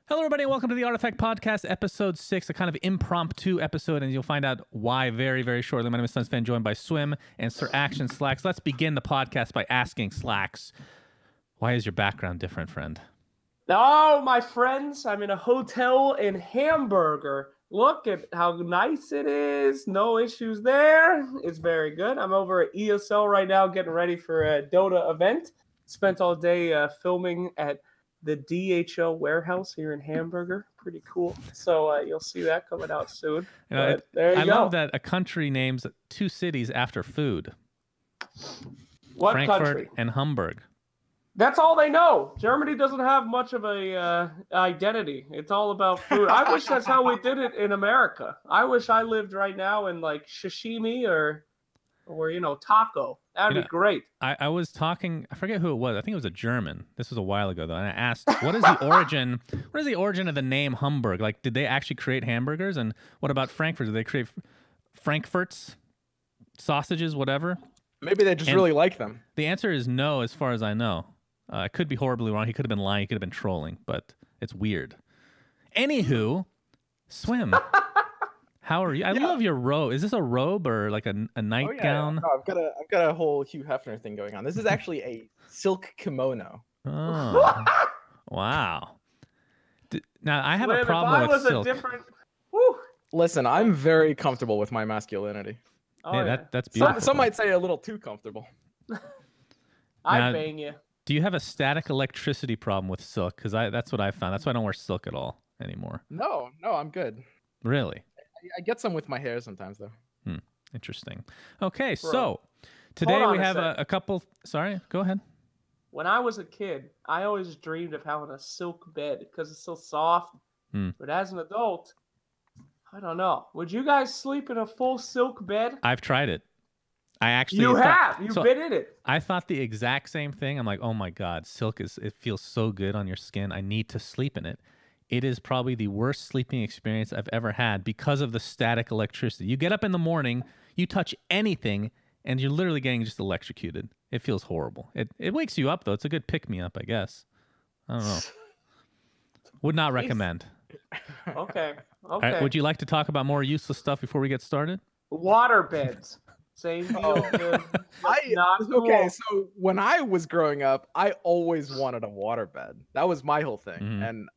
Hello, everybody, and welcome to the Artifact Podcast, Episode 6, a kind of impromptu episode, and you'll find out why very, very shortly. My name is SUNSfan, joined by Swim and Sir Action Slacks. Let's begin the podcast by asking Slacks, why is your background different, friend? Oh, my friends, I'm in a hotel in Hamburger. Look at how nice it is. No issues there. It's very good. I'm over at ESL right now getting ready for a Dota event. Spent all day filming at the DHL warehouse here in Hamburger. Pretty cool. So you'll see that coming out soon. There you go. I love that a country names two cities after food. What Frankfurt country? And Hamburg. That's all they know. Germany doesn't have much of a identity. It's all about food. I wish that's how we did it in America. I wish I lived right now in like sashimi or taco. That'd be great. I was talking, I forget who it was. I think it was a German. This was a while ago though. And I asked, what is the origin of the name Hamburg? Like, did they actually create hamburgers? And what about Frankfurt? Did they create Frankfurts, sausages, whatever? Maybe they just really like them. The answer is no, as far as I know. I could be horribly wrong. He could have been lying. He could have been trolling, but it's weird. Anywho, Swim. How are you? I love your robe. Is this a robe or like a nightgown? No, I've got a whole Hugh Hefner thing going on. This is actually a silk kimono. Oh, wow. Now I have a problem with silk. Listen, I'm very comfortable with my masculinity. Oh, yeah, that's beautiful. Some might say a little too comfortable. I bang you. Do you have a static electricity problem with silk? Because that's what I found. That's why I don't wear silk at all anymore. No, I'm good. Really? I get some with my hair sometimes, though. Interesting. Okay, so today we have a couple... Sorry, go ahead. When I was a kid, I always dreamed of having a silk bed because it's so soft. But as an adult, I don't know. Would you guys sleep in a full silk bed? I've tried it. I actually... You've been in it. I thought the exact same thing. I'm like, oh my God, silk it feels so good on your skin. I need to sleep in it. It is probably the worst sleeping experience I've ever had because of the static electricity. You get up in the morning, you touch anything, and you're literally getting just electrocuted. It feels horrible. It wakes you up, though. It's a good pick-me-up, I guess. I don't know. Would not recommend. Okay. All right, would you like to talk about more useless stuff before we get started? Water beds. Same deal. Okay, so when I was growing up, I always wanted a water bed. That was my whole thing. And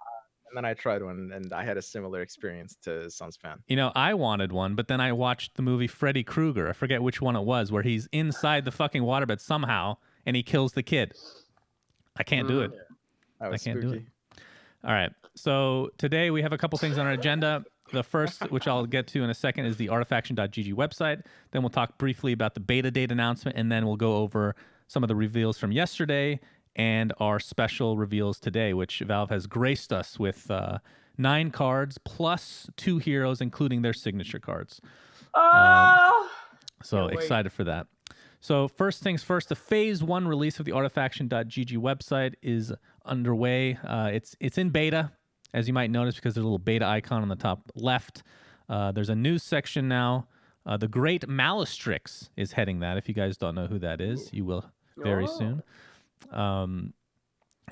then I tried one, and I had a similar experience to SUNSfan. You know, I wanted one, but then I watched the movie Freddy Krueger. I forget which one it was, where he's inside the fucking waterbed somehow, and he kills the kid. I can't do it. That was I can't spooky. do it. All right. So today we have a couple things on our agenda. The first, which I'll get to in a second, is the artifaction.gg website. Then we'll talk briefly about the beta date announcement, and then we'll go over some of the reveals from yesterday and our special reveals today, which Valve has graced us with 9 cards plus 2 heroes, including their signature cards. So excited for that. So first things first, the Phase 1 release of the artifaction.gg website is underway. It's in beta, as you might notice, because there's a little beta icon on the top left. There's a news section now. The Great Malistrix is heading that. If you guys don't know who that is, you will very soon. And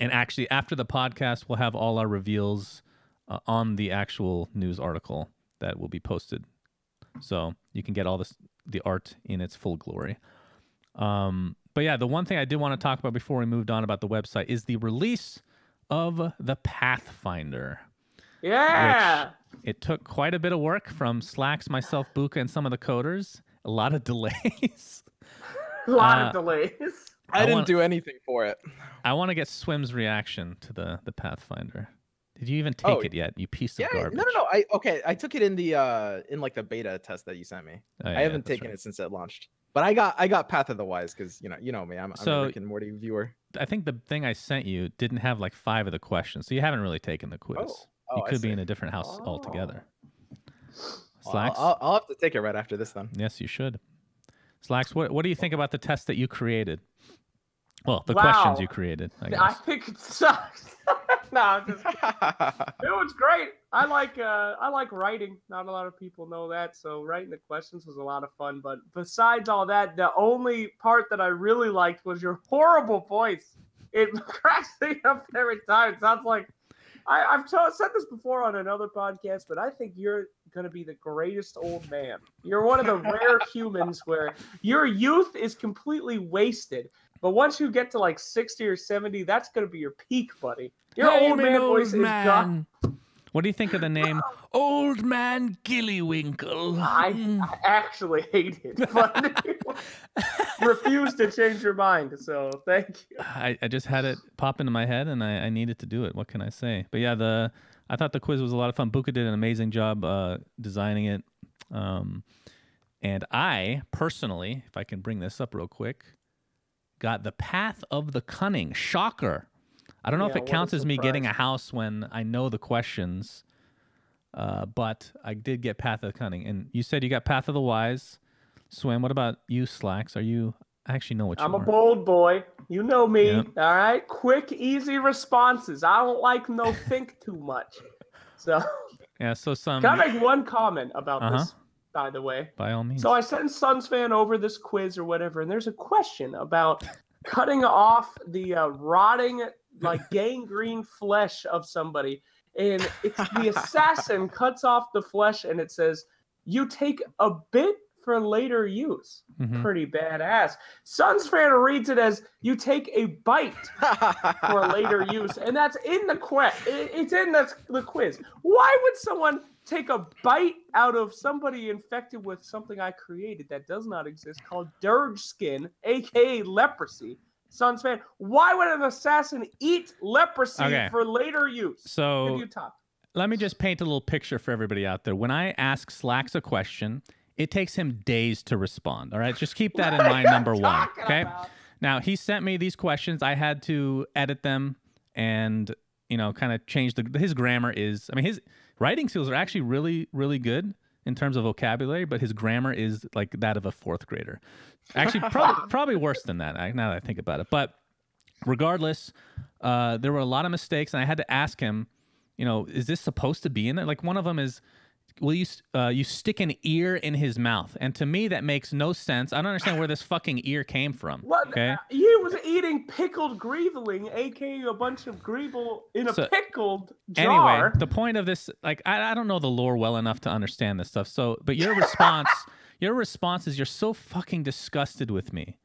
actually, after the podcast, we'll have all our reveals on the actual news article that will be posted. So you can get all the art in its full glory. But yeah, the one thing I did want to talk about before we moved on about the website is the release of the Pathfinder. Yeah! It took quite a bit of work from Slacks, myself, Buka, and some of the coders. A lot of delays. A lot of delays. I didn't do anything for it. I want to get Swim's reaction to the Pathfinder. Did you even take it yet? You piece of garbage. No. I took it in the in the beta test that you sent me. I haven't taken it since it launched. But I got Path of the Wise because you know me. I'm a Rick and Morty viewer. I think the thing I sent you didn't have like 5 of the questions, so you haven't really taken the quiz. You could be in a different house altogether. Slacks? I'll have to take it right after this then. Yes, you should. Slacks, what do you think about the test that you created? Well, the questions you created, I guess. I think it sucks. No, I'm just kidding. It was great. I like writing. Not a lot of people know that, so writing the questions was a lot of fun. But besides all that, the only part that I really liked was your horrible voice. It cracks me up every time. It sounds like I've said this before on another podcast, but I think you're going to be the greatest old man. You're one of the rare humans where your youth is completely wasted. But once you get to like 60 or 70, that's going to be your peak, buddy. Your old man voice is gone. What do you think of the name Old Man Gillywinkle? I actually hate it, but refuse to change your mind. So thank you. I just had it pop into my head, and I needed to do it. What can I say? But yeah, I thought the quiz was a lot of fun. Buka did an amazing job designing it. And I personally, if I can bring this up real quick, got the Path of the Cunning. Shocker. I don't know if it counts as me getting a house when I know the questions, but I did get Path of the Cunning. And you said you got Path of the Wise. Swim, what about you, Slacks? I actually know what you are. I'm a bold boy. You know me. Yep. All right? Quick, easy responses. I don't like no think too much. So, yeah, so Can I make one comment about this, by the way? By all means. So I sent SUNSfan over this quiz or whatever, and there's a question about cutting off the rotting, like gangrene flesh of somebody, and it's the assassin cuts off the flesh, and it says you take a bit for later use. Pretty badass. SUNSfan reads it as you take a bite for later use, and that's in the quiz. It's in the quiz. Why would someone take a bite out of somebody infected with something I created that does not exist called dirge skin, aka leprosy? SUNSfan, why would an assassin eat leprosy for later use? So let me just paint a little picture for everybody out there. When I ask Slacks a question, it takes him days to respond. All right, just keep that in mind. Number one. Okay. Now he sent me these questions. I had to edit them and kind of change his grammar is. I mean, his writing skills are actually really, really good in terms of vocabulary, but his grammar is like that of a fourth grader. Actually, probably worse than that, now that I think about it. But regardless, there were a lot of mistakes, and I had to ask him, is this supposed to be in there? Like one of them is, will you stick an ear in his mouth? And to me, that makes no sense. I don't understand where this fucking ear came from. What? Okay? He was eating pickled grieveling, aka a bunch of grievel in a pickled jar. Anyway, the point of this, like, I don't know the lore well enough to understand this stuff. So, but your response is you're so fucking disgusted with me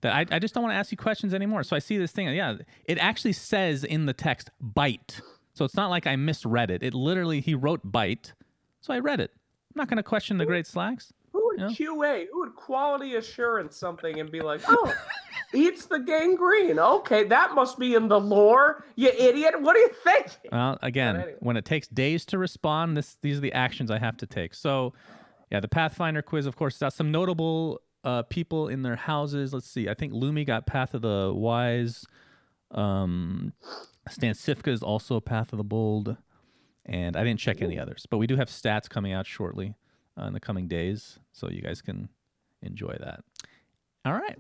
that I just don't want to ask you questions anymore. So I see this thing. Yeah, it actually says in the text, bite. So it's not like I misread it. It literally, he wrote bite. So I read it. I'm not going to question the great Slacks. Who would QA? Who would quality assurance something and be like, oh, eats the gangrene. Okay, that must be in the lore, you idiot. What do you think? Well, again, when it takes days to respond, these are the actions I have to take. So, yeah, the Pathfinder quiz, of course, got some notable people in their houses. Let's see. I think Lumi got Path of the Wise. Stan Sifka is also Path of the Bold. And I didn't check any others. But we do have stats coming out shortly in the coming days, so you guys can enjoy that. All right.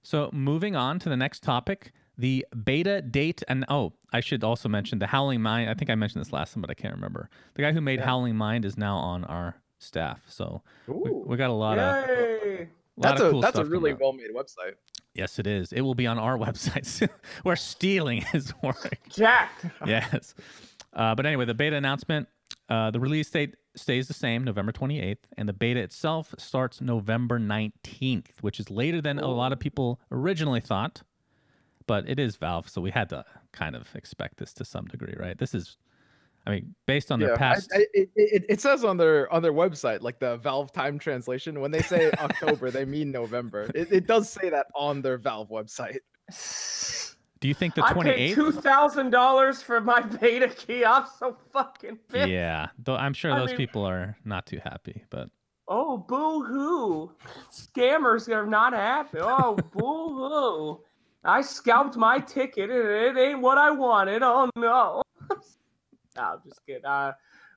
So moving on to the next topic, the beta date. And I should also mention the Howling Mind. I think I mentioned this last time, but I can't remember. The guy who made Howling Mind is now on our staff. So we got a lot of cool stuff. That's a really well-made website. Yes, it is. It will be on our website. We're stealing his work. Jack. Yes. But anyway, the beta announcement, the release date stays the same, November 28th, and the beta itself starts November 19th, which is later than a lot of people originally thought. But it is Valve, so we had to kind of expect this to some degree, right? This is, I mean, based on their past. It says on their website, like the Valve time translation, when they say October, they mean November. It does say that on their Valve website. Do you think the 28th? I paid $2,000 for my beta key. I'm so fucking pissed. Yeah, though I'm sure those people are not too happy, but. Oh, boo-hoo. Scammers are not happy. Oh, boo-hoo. I scalped my ticket and it ain't what I wanted. Oh, no. No, I'm just kidding.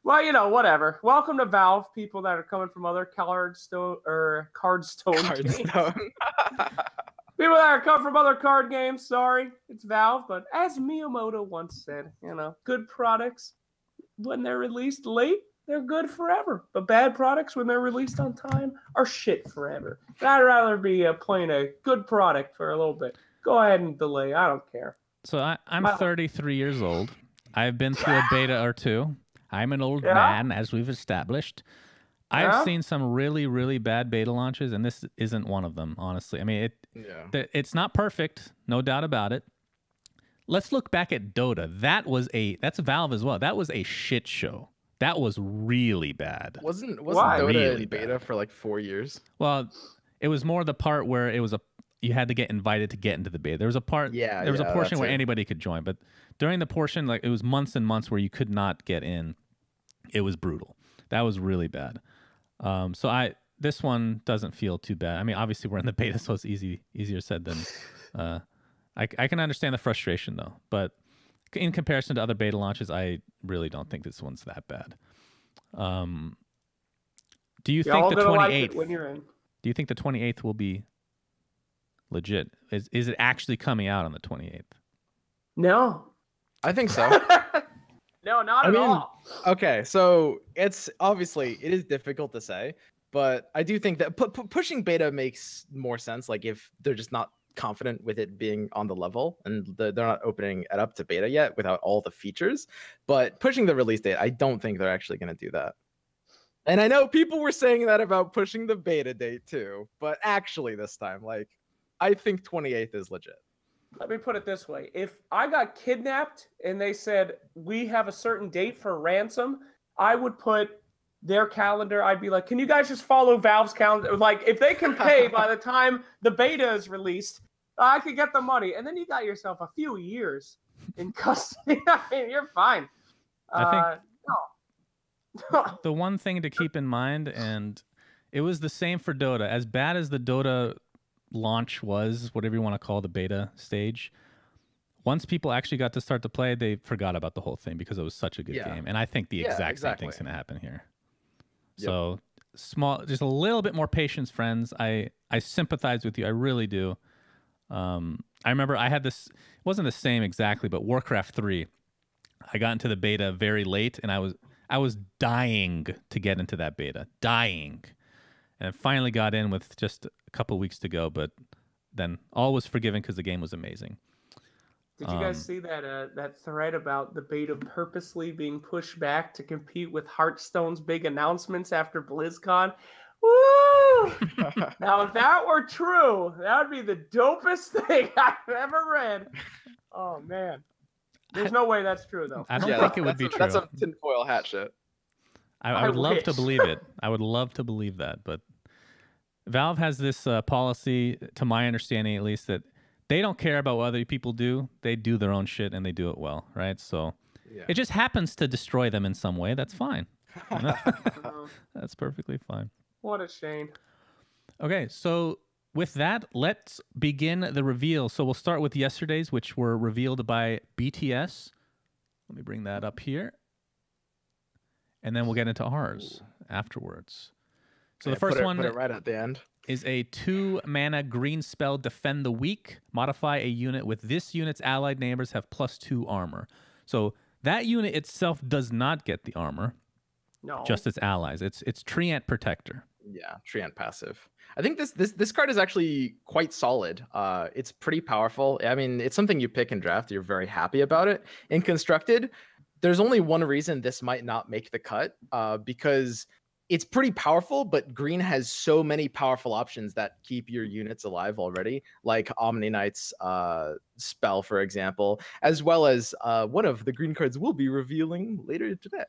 Well, whatever. Welcome to Valve, people that are coming from other Cardstone games. People that are coming from other card games, sorry, it's Valve. But as Miyamoto once said, good products, when they're released late, they're good forever. But bad products, when they're released on time, are shit forever. And I'd rather be playing a good product for a little bit. Go ahead and delay. I don't care. So I'm 33 years old. I've been through a beta or two. I'm an old man, as we've established. I've seen some really, really bad beta launches, and this isn't one of them, honestly. I mean, it's not perfect, no doubt about it. Let's look back at Dota. That's Valve as well. That was a shit show. That was really bad. Wasn't Dota really in beta for like 4 years? Well, it was more the part where you had to get invited to get into the beta. There was a part, there was a portion where anybody could join, but during the portion, like it was months and months where you could not get in. It was brutal. That was really bad. So this one doesn't feel too bad. I mean, obviously we're in the beta, so it's easier said than. I can understand the frustration though, but in comparison to other beta launches, I really don't think this one's that bad. Do you think the 28th? When you're in. Do you think the 28th will be legit? Is it actually coming out on the 28th? No, I think so. No, not at all. Okay, so it is difficult to say, but I do think that pushing beta makes more sense. Like if they're just not confident with it being on the level and they're not opening it up to beta yet without all the features, but pushing the release date, I don't think they're actually going to do that. And I know people were saying that about pushing the beta date too, but actually this time, like, I think 28th is legit. Let me put it this way. If I got kidnapped and they said, we have a certain date for ransom, I would put their calendar. I'd be like, can you guys just follow Valve's calendar? Like, if they can pay by the time the beta is released, I could get the money. And then you got yourself a few years in custody. I mean, you're fine. I think the one thing to keep in mind, and it was the same for Dota, as bad as the Dota launch was, whatever you want to call the beta stage, once people actually got to start to play, they forgot about the whole thing because it was such a good game. And I think the exact same thing's going to happen here. So just a little bit more patience, friends. I sympathize with you. I really do. I remember I had this, it wasn't the same exactly, but Warcraft 3, I got into the beta very late, and I was dying to get into that beta. Dying. And I finally got in with just a couple weeks to go, but then all was forgiven because the game was amazing. Did you guys see that thread about the beta purposely being pushed back to compete with Hearthstone's big announcements after BlizzCon? Woo! Now, if that were true, that would be the dopest thing I've ever read. Oh, man. There's no way that's true, though. I don't think it would be true. That's a tinfoil hat shit. I would love to believe it. I would love to believe that, but Valve has this policy, to my understanding at least, that they don't care about what other people do. They do their own shit, and they do it well, right? So it just happens to destroy them in some way. That's fine. That's perfectly fine. What a shame. Okay, so with that, let's begin the reveal. So we'll start with yesterday's, which were revealed by BTS. Let me bring that up here. And then we'll get into ours afterwards. So the first one put it right at the end. Is a 2-mana green spell, Defend the Weak. Modify a unit with this unit's allied neighbors have +2 armor. So that unit itself does not get the armor. No. Just its allies. It's Treant Protector. Yeah, Treant passive. I think this card is actually quite solid. It's pretty powerful. I mean, it's something you pick in draft. You're very happy about it. In constructed, there's only one reason this might not make the cut, because it's pretty powerful, but green has so many powerful options that keep your units alive already, like Omni Knight's spell, for example, as well as one of the green cards we'll be revealing later today.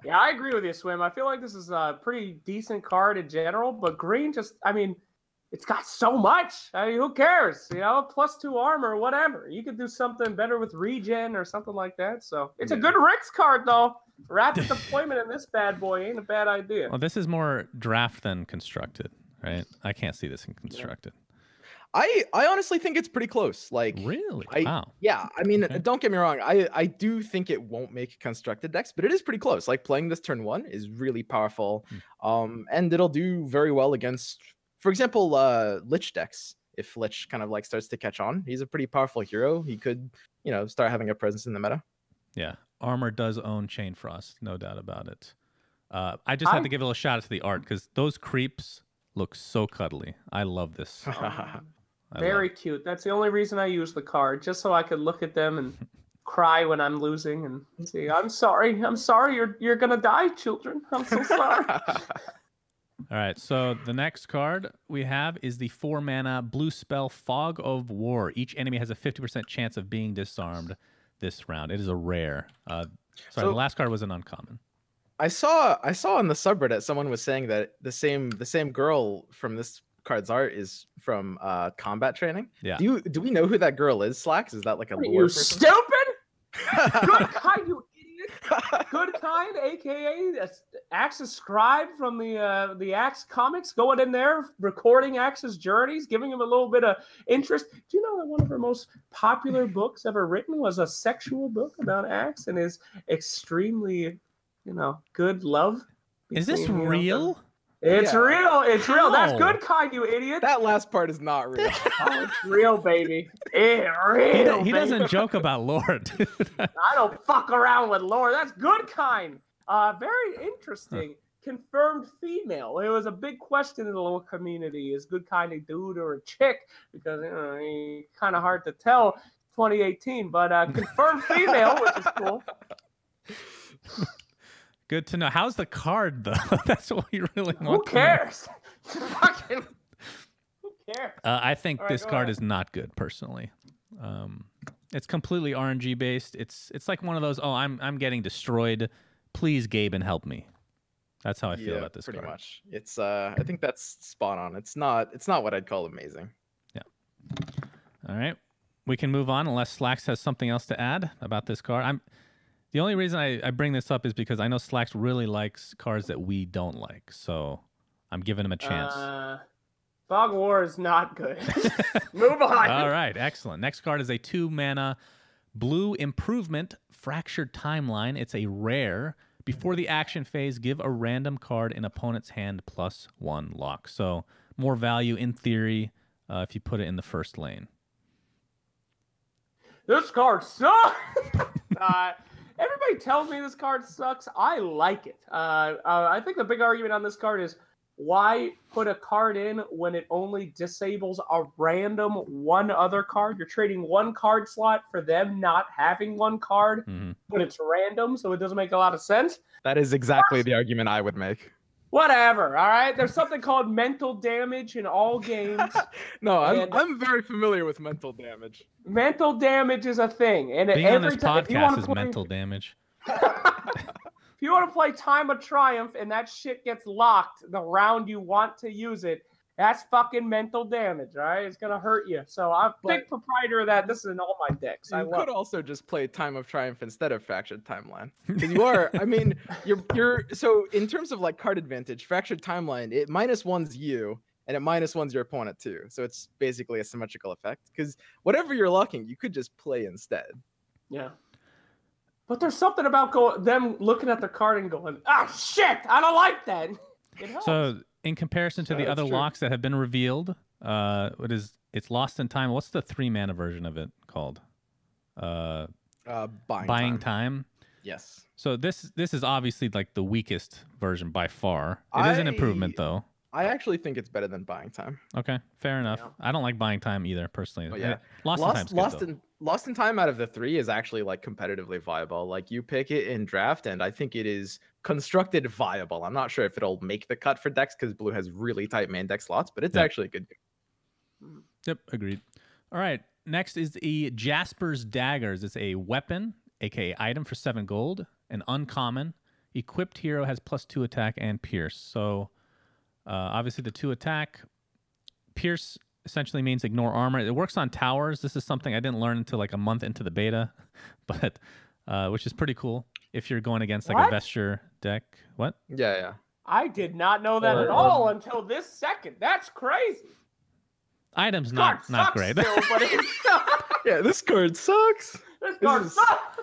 Yeah, I agree with you, Swim. I feel like this is a pretty decent card in general, but green just, I mean, it's got so much. I mean, who cares? You know, +2 armor, whatever. You could do something better with regen or something like that. So it's a good Rix card, though. Rapid deployment in this bad boy ain't a bad idea. Well, this is more draft than constructed, right? I can't see this in constructed. I honestly think it's pretty close. Like, really? Wow. Yeah, I mean, don't get me wrong. I do think it won't make constructed decks, but it is pretty close. Like, playing this turn 1 is really powerful. And it'll do very well against, for example, Lich decks. If Lich kind of like starts to catch on, he's a pretty powerful hero. He could, you know, start having a presence in the meta. Yeah. Armor does own Chain Frost, no doubt about it. I just had to give a little shout out to the art because those creeps look so cuddly. I love this. Very cute. That's the only reason I use the card, just so I could look at them and cry when I'm losing and say, I'm sorry, you're gonna die, children. I'm so sorry. All right, so the next card we have is the 4-mana blue spell Fog of War. Each enemy has a 50% chance of being disarmed this round. It is a rare. The last card was an uncommon. I saw on the subreddit someone was saying that the same girl from this card's art is from combat training. Yeah. Do we know who that girl is, Slacks? Is that like a lore you person? Stupid? Good kind, you idiot. Good kind, aka Axe's scribe from the Axe comics, going in there, recording Axe's journeys, giving him a little bit of interest. Do you know that one of her most popular books ever written was a sexual book about Axe and his extremely, good love? Is this real? It's real. It's real. How? That's good kind, you idiot. That last part is not real. Oh, it's real, baby. It's real. He doesn't joke about lore, dude. I don't fuck around with lore. That's good kind. Very interesting. Confirmed female. It was a big question in the little community. Is good kind a dude or a chick? Because kind of hard to tell. 2018, but confirmed female, which is cool. Good to know. How's the card, though? That's what we really want. Who cares? Fucking. Who cares? I think this card is not good, personally. It's completely RNG based. It's like one of those. Oh, I'm getting destroyed. Please, Gaben, help me. That's how I feel about this card. Pretty much. It's I think that's spot on. It's not what I'd call amazing. Yeah. All right. We can move on unless Slacks has something else to add about this card. The only reason I bring this up is because I know Slacks really likes cards that we don't like, so I'm giving him a chance. Fog War is not good. Move on. All right, excellent. Next card is a 2-mana blue improvement Fractured Timeline. It's a rare. Before the action phase, give a random card in opponent's hand +1 lock. So more value in theory if you put it in the first lane. This card sucks. Everybody tells me this card sucks. I like it. I think the big argument on this card is why put a card in when it only disables a random one other card? You're trading one card slot for them not having one card, but it's random, so it doesn't make a lot of sense. That is exactly the argument I would make. Whatever, all right? There's something called mental damage in all games. No, I'm very familiar with mental damage. Mental damage is a thing. And being on this podcast is mental damage. If you want to play Time of Triumph and that shit gets locked the round you want to use it, that's fucking mental damage, all right? It's going to hurt you. So I'm a big proprietor of that. This is in all my decks. You could also just play Time of Triumph instead of Fractured Timeline. Because you are, I mean, you're so in terms of like card advantage, Fractured Timeline, it -1's you, and it -1's your opponent too. So it's basically a symmetrical effect. Because whatever you're locking, you could just play instead. Yeah. But there's something about them looking at the card and going, shit, I don't like that. It helps. So in comparison to the other locks that have been revealed, it's Lost in Time. What's the 3-mana version of it called? Buying Time. Yes. So this is obviously like the weakest version by far. It is an improvement though. I actually think it's better than Buying Time. Okay, fair enough. Yeah. I don't like Buying Time either, personally. Oh, yeah. Lost in Time out of the 3 is actually like competitively viable. Like you pick it in draft, and I think it is constructed viable. I'm not sure if it'll make the cut for decks because Blue has really tight main deck slots, but it's actually a good game. Yep, agreed. All right, next is the Jasper's Daggers. It's a weapon, aka item for 7 gold, an uncommon. Equipped hero has +2 attack and pierce. So obviously the 2 attack. Pierce essentially means ignore armor. It works on towers. This is something I didn't learn until like a month into the beta, but which is pretty cool if you're going against like a Vesture deck. What? Yeah. I did not know that at all until this second. That's crazy. Item's not great. Still, but yeah, this card sucks. This card sucks.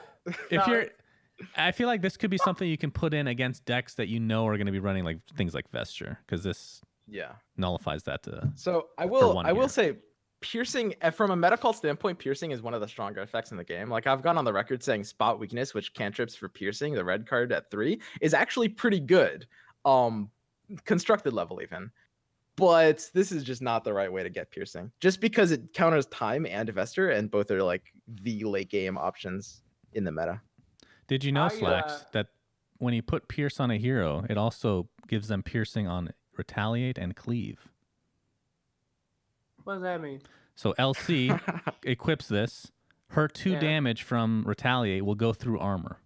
I feel like this could be something you can put in against decks that you know are going to be running like things like Vesture, because this nullifies that. So I will say, piercing from a medical standpoint, piercing is one of the stronger effects in the game. Like I've gone on the record saying spot weakness, which cantrips for piercing, the red card at 3, is actually pretty good. Constructed level even. But this is just not the right way to get piercing. Just because it counters time and Vesture, and both are like the late game options. in the meta. Did you know, Slacks, that when you put Pierce on a hero, it also gives them piercing on Retaliate and Cleave? What does that mean? So LC equips this. Her 2 damage from Retaliate will go through armor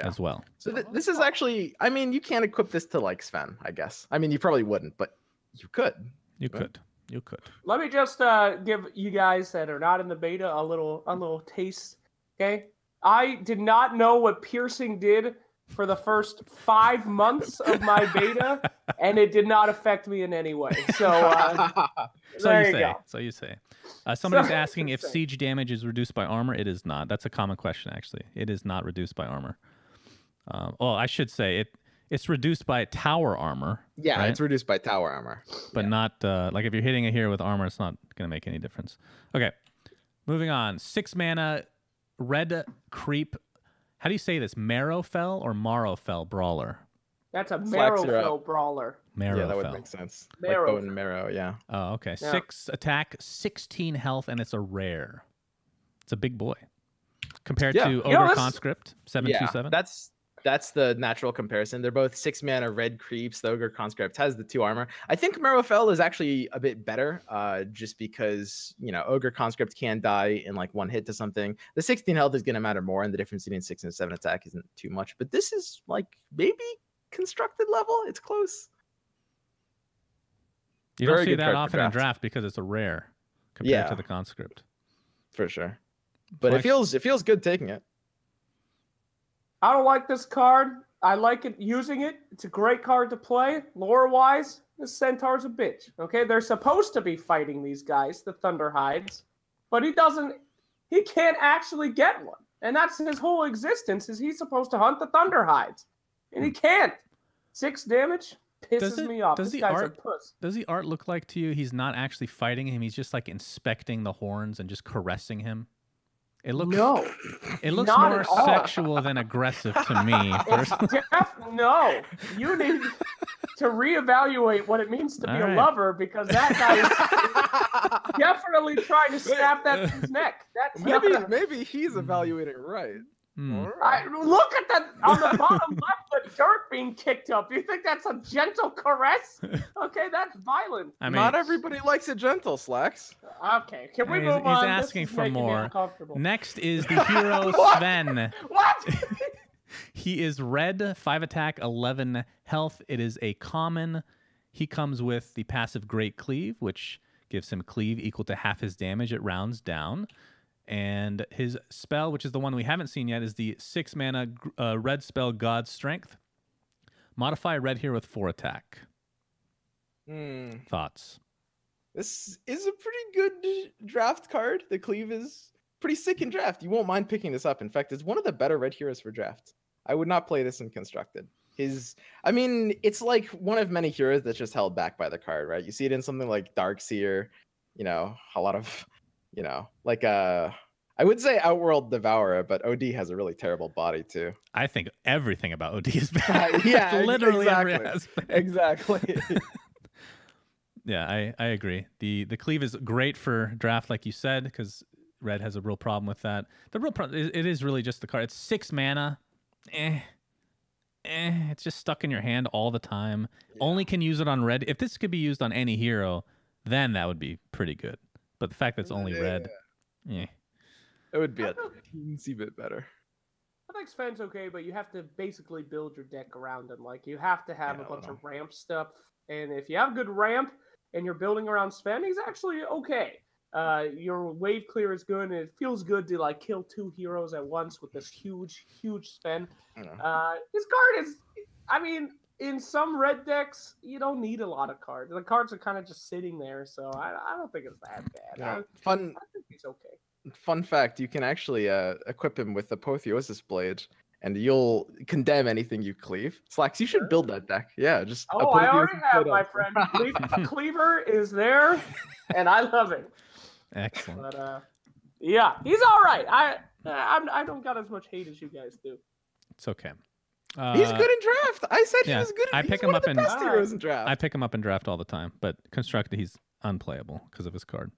as well. So this is actually, I mean, you can't equip this to like Sven, I guess. I mean, you probably wouldn't, but you could. You could. You could. Let me just give you guys that are not in the beta a little taste. Okay, I did not know what piercing did for the first 5 months of my beta, and it did not affect me in any way. So, there you go. So you say. Somebody's asking if siege damage is reduced by armor. It is not. That's a common question, actually. It is not reduced by armor. I should say it's reduced by tower armor. Yeah, right? It's reduced by tower armor. But not, like, if you're hitting a hero with armor, it's not going to make any difference. Okay, moving on. 6 mana, red creep. How do you say this? Marrowfell or Marrowfell Brawler? That's a Marrowfell Brawler. Marrowfell. Yeah, that would make sense. Like bow and marrow, yeah. Oh, okay. Yeah. 6 attack, 16 health, and it's a rare. It's a big boy. Compared to Ogre Conscript, 727. That's the natural comparison. They're both 6 mana red creeps. The Ogre Conscript has the 2 armor. I think Marrowfell is actually a bit better, just because, you know, Ogre Conscript can die in like 1 hit to something. The 16 health is going to matter more, and the difference between 6 and 7 attack isn't too much. But this is like maybe constructed level. It's close. You don't see that often in draft because it's a rare compared to the Conscript. For sure. But it feels good taking it. I don't like this card. I like it using it. It's a great card to play. Lore-wise, this Centaur's a bitch. Okay, they're supposed to be fighting these guys, the Thunderhides, but he can't actually get one. And that's his whole existence, is he's supposed to hunt the Thunderhides. And he can't. 6 damage pisses me off. This guy's a puss. Does the art look like to you he's not actually fighting him? He's just like inspecting the horns and just caressing him? It looks more sexual than aggressive to me. No, you need to reevaluate what it means to be a lover, because that guy is definitely trying to snap that dude's neck. Maybe he's evaluating right. Look at that on the bottom left, the dirt being kicked up. You think that's a gentle caress? Okay, that's violent. I mean, not everybody likes it gentle, Slacks. Okay, can we move on? He's asking for more. Next is the hero Sven. What? He is red, 5 attack, 11 health. It is a common. He comes with the passive Great Cleave, which gives him cleave equal to half his damage. It rounds down. And his spell, which is the one we haven't seen yet, is the 6 mana red spell God's Strength. Modify red here with 4 attack. Thoughts? This is a pretty good draft card. The cleave is pretty sick in draft. You won't mind picking this up. In fact, it's one of the better red heroes for draft. I would not play this in constructed. I mean, it's like one of many heroes that's just held back by the card, right? You see it in something like Darkseer, you know, a lot of... You know, like I would say Outworld Devourer, but OD has a really terrible body too. I think everything about OD is bad. Yeah, literally exactly. every aspect. Exactly. Yeah, I agree. The cleave is great for draft, like you said, because red has a real problem with that. The real problem it is really just the card. It's 6 mana. It's just stuck in your hand all the time. Yeah. Only can use it on red. If this could be used on any hero, then that would be pretty good. But the fact that it's only red, it would be a teensy bit better. I think Sven's okay, but you have to basically build your deck around him. Like, you have to have a bunch of ramp stuff. And if you have a good ramp and you're building around Sven, he's actually okay. Your wave clear is good, and it feels good to like kill 2 heroes at once with this huge Sven. His card is, I mean, in some red decks, you don't need a lot of cards. The cards are kind of just sitting there, so I don't think it's that bad. Yeah. I think he's okay. Fun fact, you can actually equip him with Apotheosis Blade, and you'll condemn anything you cleave. Slacks, you should build that deck. Yeah, just... I already have, my friend. Cleaver is there, and I love it. Excellent. But, yeah, he's all right. I don't got as much hate as you guys do. It's okay. He's good in draft. I said he was good. I pick him up in draft. I pick him up in draft all the time, but constructed he's unplayable because of his card.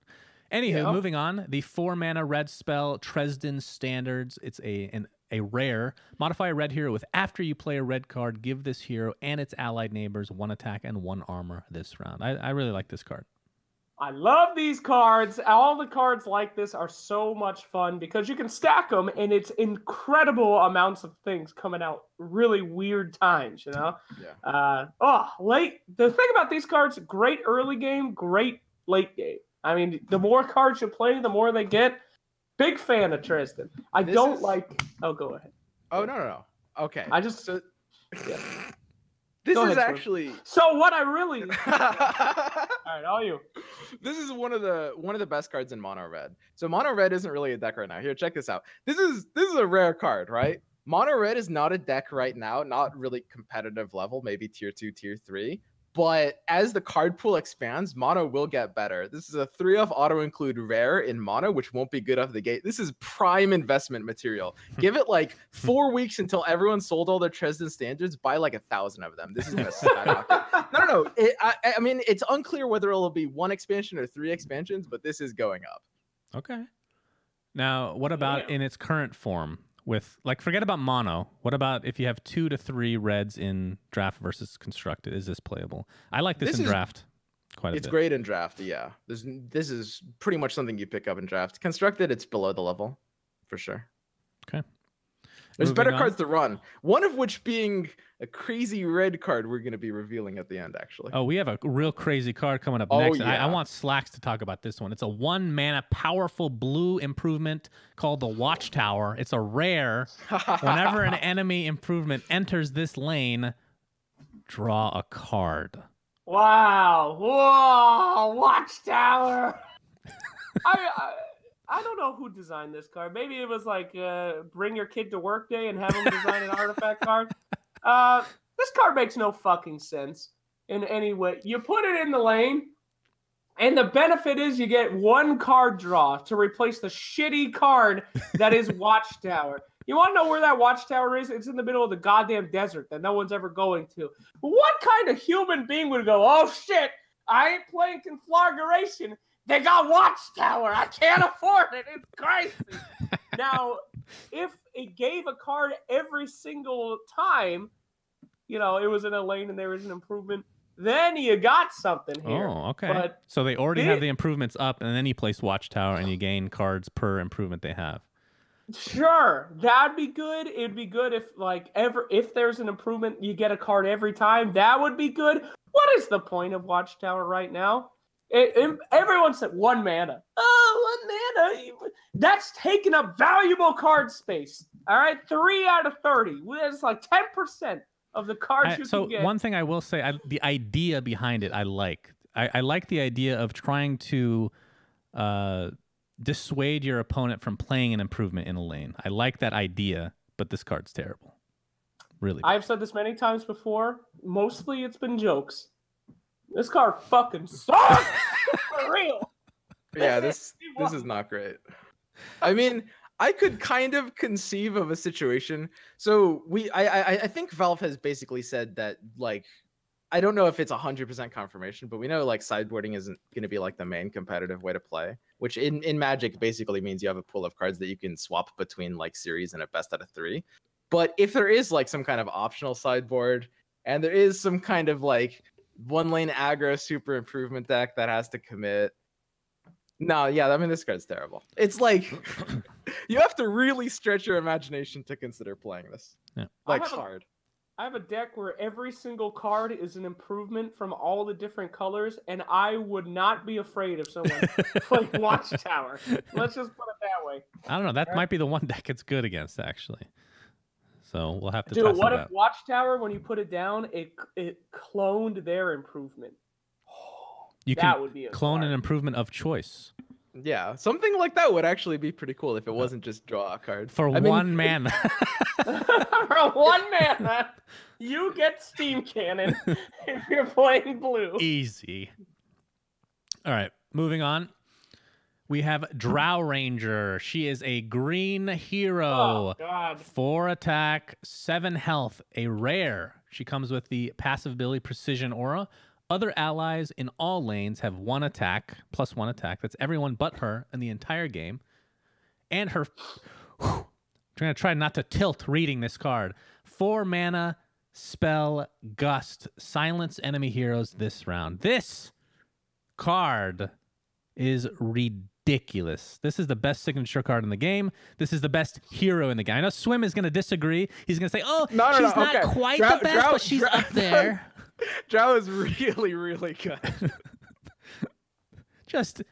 Anywho, moving on. The 4 mana red spell Tresdin Standards. It's an a rare. Modify a red hero with after you play a red card, give this hero and its allied neighbors 1 attack and 1 armor this round. I really like this card. I love these cards. All the cards like this are so much fun because you can stack them and it's incredible amounts of things coming out really weird times, you know? Yeah. The thing about these cards, great early game, great late game. I mean, the more cards you play, the more they get. Big fan of Tresdin. Oh, go ahead. Oh, no. Okay. Yeah. This is ahead, actually. So what I really. All right, all you. This is one of the best cards in mono red. So mono red isn't really a deck right now. Here, check this out. This is a rare card, right? Mono red is not a deck right now, not really competitive level, maybe tier 2, tier 3. But as the card pool expands, mono will get better. This is a 3-off auto-include rare in mono, which won't be good off the gate. This is prime investment material. Give it like 4 weeks until everyone sold all their Tresdin standards. Buy like 1,000 of them. This is gonna skyrocket. No. I mean, it's unclear whether it'll be 1 expansion or 3 expansions, but this is going up. Okay. Now, what about in its current form? With forget about mono. What about if you have 2 to 3 reds in draft versus constructed? Is this playable? I like this in draft quite a bit. It's great in draft, yeah. This is pretty much something you pick up in draft. Constructed, it's below the level, for sure. Okay. There's better cards to run. One of which being a crazy red card we're going to be revealing at the end, actually. Oh, we have a real crazy card coming up next. Yeah. I want Slacks to talk about this one. It's a 1 mana powerful blue improvement called the Watchtower. It's a rare. Whenever an enemy improvement enters this lane, draw a card. Wow. Whoa, Watchtower. I don't know who designed this card. Maybe it was like bring your kid to work day and have him design an artifact card. This card makes no fucking sense in any way. You put it in the lane, and the benefit is you get 1 card draw to replace the shitty card that is Watchtower. You want to know where that Watchtower is? It's in the middle of the goddamn desert that no one's ever going to. What kind of human being would go, oh shit, I ain't playing Conflagration. They got Watchtower. I can't afford it. It's crazy. Now, if it gave a card every single time, you know, it was in a lane and there was an improvement, then you got something here. Oh, okay. But so they already have the improvements up, and then you place Watchtower, and you gain cards per improvement they have. Sure, that'd be good. It'd be good if there's an improvement, you get a card every time. That would be good. What is the point of Watchtower right now? Everyone said 1 mana. Oh, 1 mana. That's taking up valuable card space. All right, 3 out of 30. That's like 10% of the cards you can get. One thing I will say, the idea behind it, I like. I like the idea of trying to dissuade your opponent from playing an improvement in a lane. I like that idea, but this card's terrible. Really bad. I've said this many times before. Mostly it's been jokes. This card fucking sucks. For real. Yeah, this is not great. I mean, I could kind of conceive of a situation. So I think Valve has basically said that, like, I don't know if it's 100% confirmation, but we know like sideboarding isn't going to be like the main competitive way to play, which in Magic basically means you have a pool of cards that you can swap between like series and a best out of 3. But if there is like some kind of optional sideboard and there is some kind of like 1 lane aggro super improvement deck that has to commit. No, yeah, I mean, this card's terrible. It's like you have to really stretch your imagination to consider playing this. Yeah. Like hard. I have a deck where every single card is an improvement from all the different colors, and I would not be afraid of someone playing Watchtower. Let's just put it that way. I don't know. That might be the one deck it's good against, actually. So we'll have to. Dude, what if Watchtower, when you put it down, it cloned their improvement? You can clone an improvement of choice. Yeah, something like that would actually be pretty cool if it wasn't just draw a card. For 1 mana. For 1 mana, you get Steam Cannon if you're playing blue. Easy. All right, moving on. We have Drow Ranger. She is a green hero. Oh, God. 4 attack, 7 health, a rare. She comes with the passive ability Precision Aura. Other allies in all lanes have 1 attack, plus 1 attack. That's everyone but her in the entire game. And her going to try not to tilt reading this card. 4 mana, spell, Gust, silence enemy heroes this round. This card is ridiculous. This is the best signature card in the game. This is the best hero in the game. I know Swim is going to disagree. He's going to say, oh, she's not quite the best, but she's up there. Drow is really, really good. Just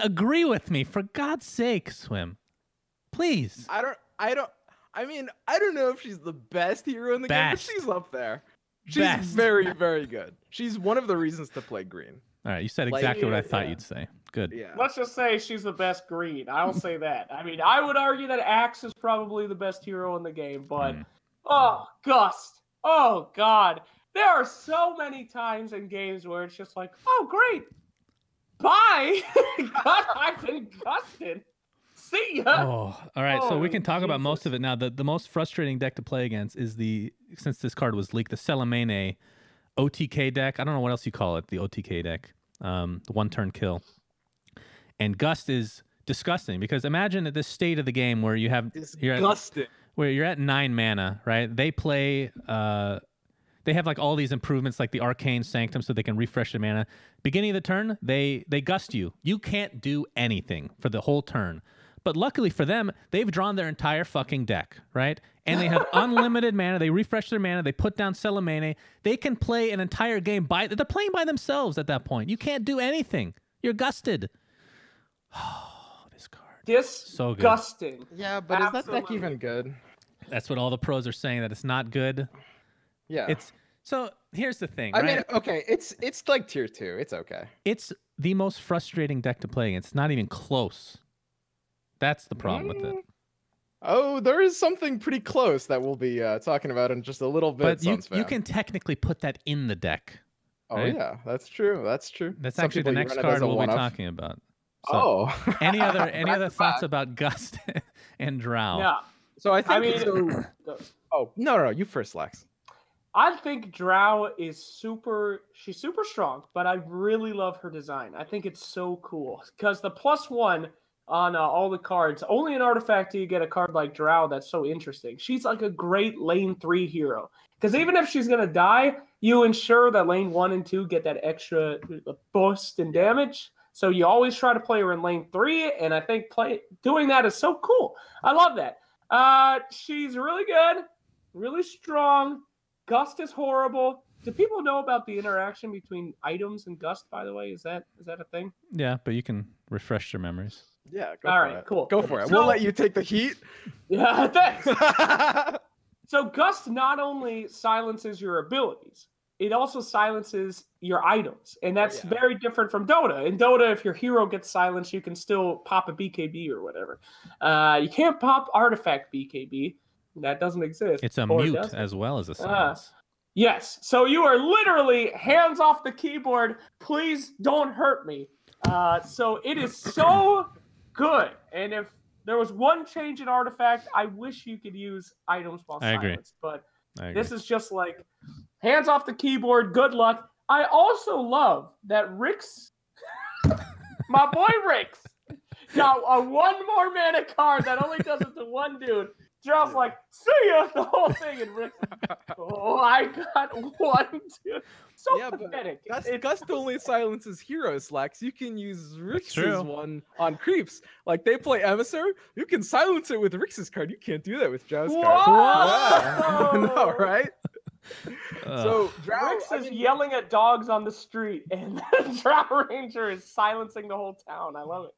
agree with me, for God's sake, Swim. Please. I don't know if she's the best hero in the game, but she's up there. She's very, very good. She's one of the reasons to play green. All right, you said exactly what I thought you'd say. Good. Yeah. Let's just say she's the best green. I'll say that. I mean, I would argue that Axe is probably the best hero in the game, but oh, Gust. Oh, God. There are so many times in games where it's just like, oh, great. Bye. God, I've been gusted. See ya. Oh, all right. So we can talk about most of it now. The most frustrating deck to play against is since this card was leaked, the Salamene OTK deck. I don't know what else you call it, the OTK deck. The 1-turn kill. And Gust is disgusting because imagine at this state of the game where you're at 9 mana, right? They play they have like all these improvements like the Arcane Sanctum so they can refresh their mana. Beginning of the turn, they gust you. You can't do anything for the whole turn. But luckily for them, they've drawn their entire fucking deck, right? And they have unlimited mana. They refresh their mana. They put down Salamene. They can play an entire game they're playing by themselves at that point. You can't do anything. You're gusted. Oh, this card. Disgusting. So good. Yeah, but is that deck even good? That's what all the pros are saying, that it's not good. Yeah. So here's the thing. I right? mean, okay, it's like tier 2. It's okay. It's the most frustrating deck to play against. It's not even close. That's the problem with it. Oh, there is something pretty close that we'll be talking about in just a little bit. But you can technically put that in the deck. Right? Oh yeah, that's true. That's true. That's actually the next card we'll be talking about. So, any other thoughts about Gust and Drow? Yeah. So I think. Oh no, you first, Lex. I think Drow is she's super strong, but I really love her design. I think it's so cool because the +1 on all the cards, only in Artifact do you get a card like Drow that's so interesting. She's like a great lane 3 hero because even if she's going to die, you ensure that lane 1 and 2 get that extra boost in damage. So you always try to play her in lane 3, and I think doing that is so cool. I love that. She's really good, really strong. Gust is horrible. Do people know about the interaction between items and Gust, by the way? Is that a thing? Yeah, but you can refresh your memories. Yeah, all right, cool. Go for it. We'll let you take the heat. Yeah, thanks. So Gust not only silences your abilities, it also silences your items. And that's very different from Dota. In Dota, if your hero gets silenced, you can still pop a BKB or whatever. You can't pop Artifact BKB. That doesn't exist. It's a mute as well as a silence. Yes. So you are literally hands off the keyboard. Please don't hurt me. So it is so good. And if there was one change in Artifact, I wish you could use items while silenced. But this is just like hands off the keyboard. Good luck. I also love that Rix, my boy Rix, got a 1 more mana card that only does it to one dude. Drow's like, see ya, the whole thing, and Rick's like, oh, I got 1, 2. So pathetic. Gust only silences heroes, Lex. You can use Rix's one on creeps. Like, they play Emissary, you can silence it with Rix's card. You can't do that with Drow's card. Whoa! No, right? So Rix is yelling at dogs on the street, and the Drow Ranger is silencing the whole town. I love it.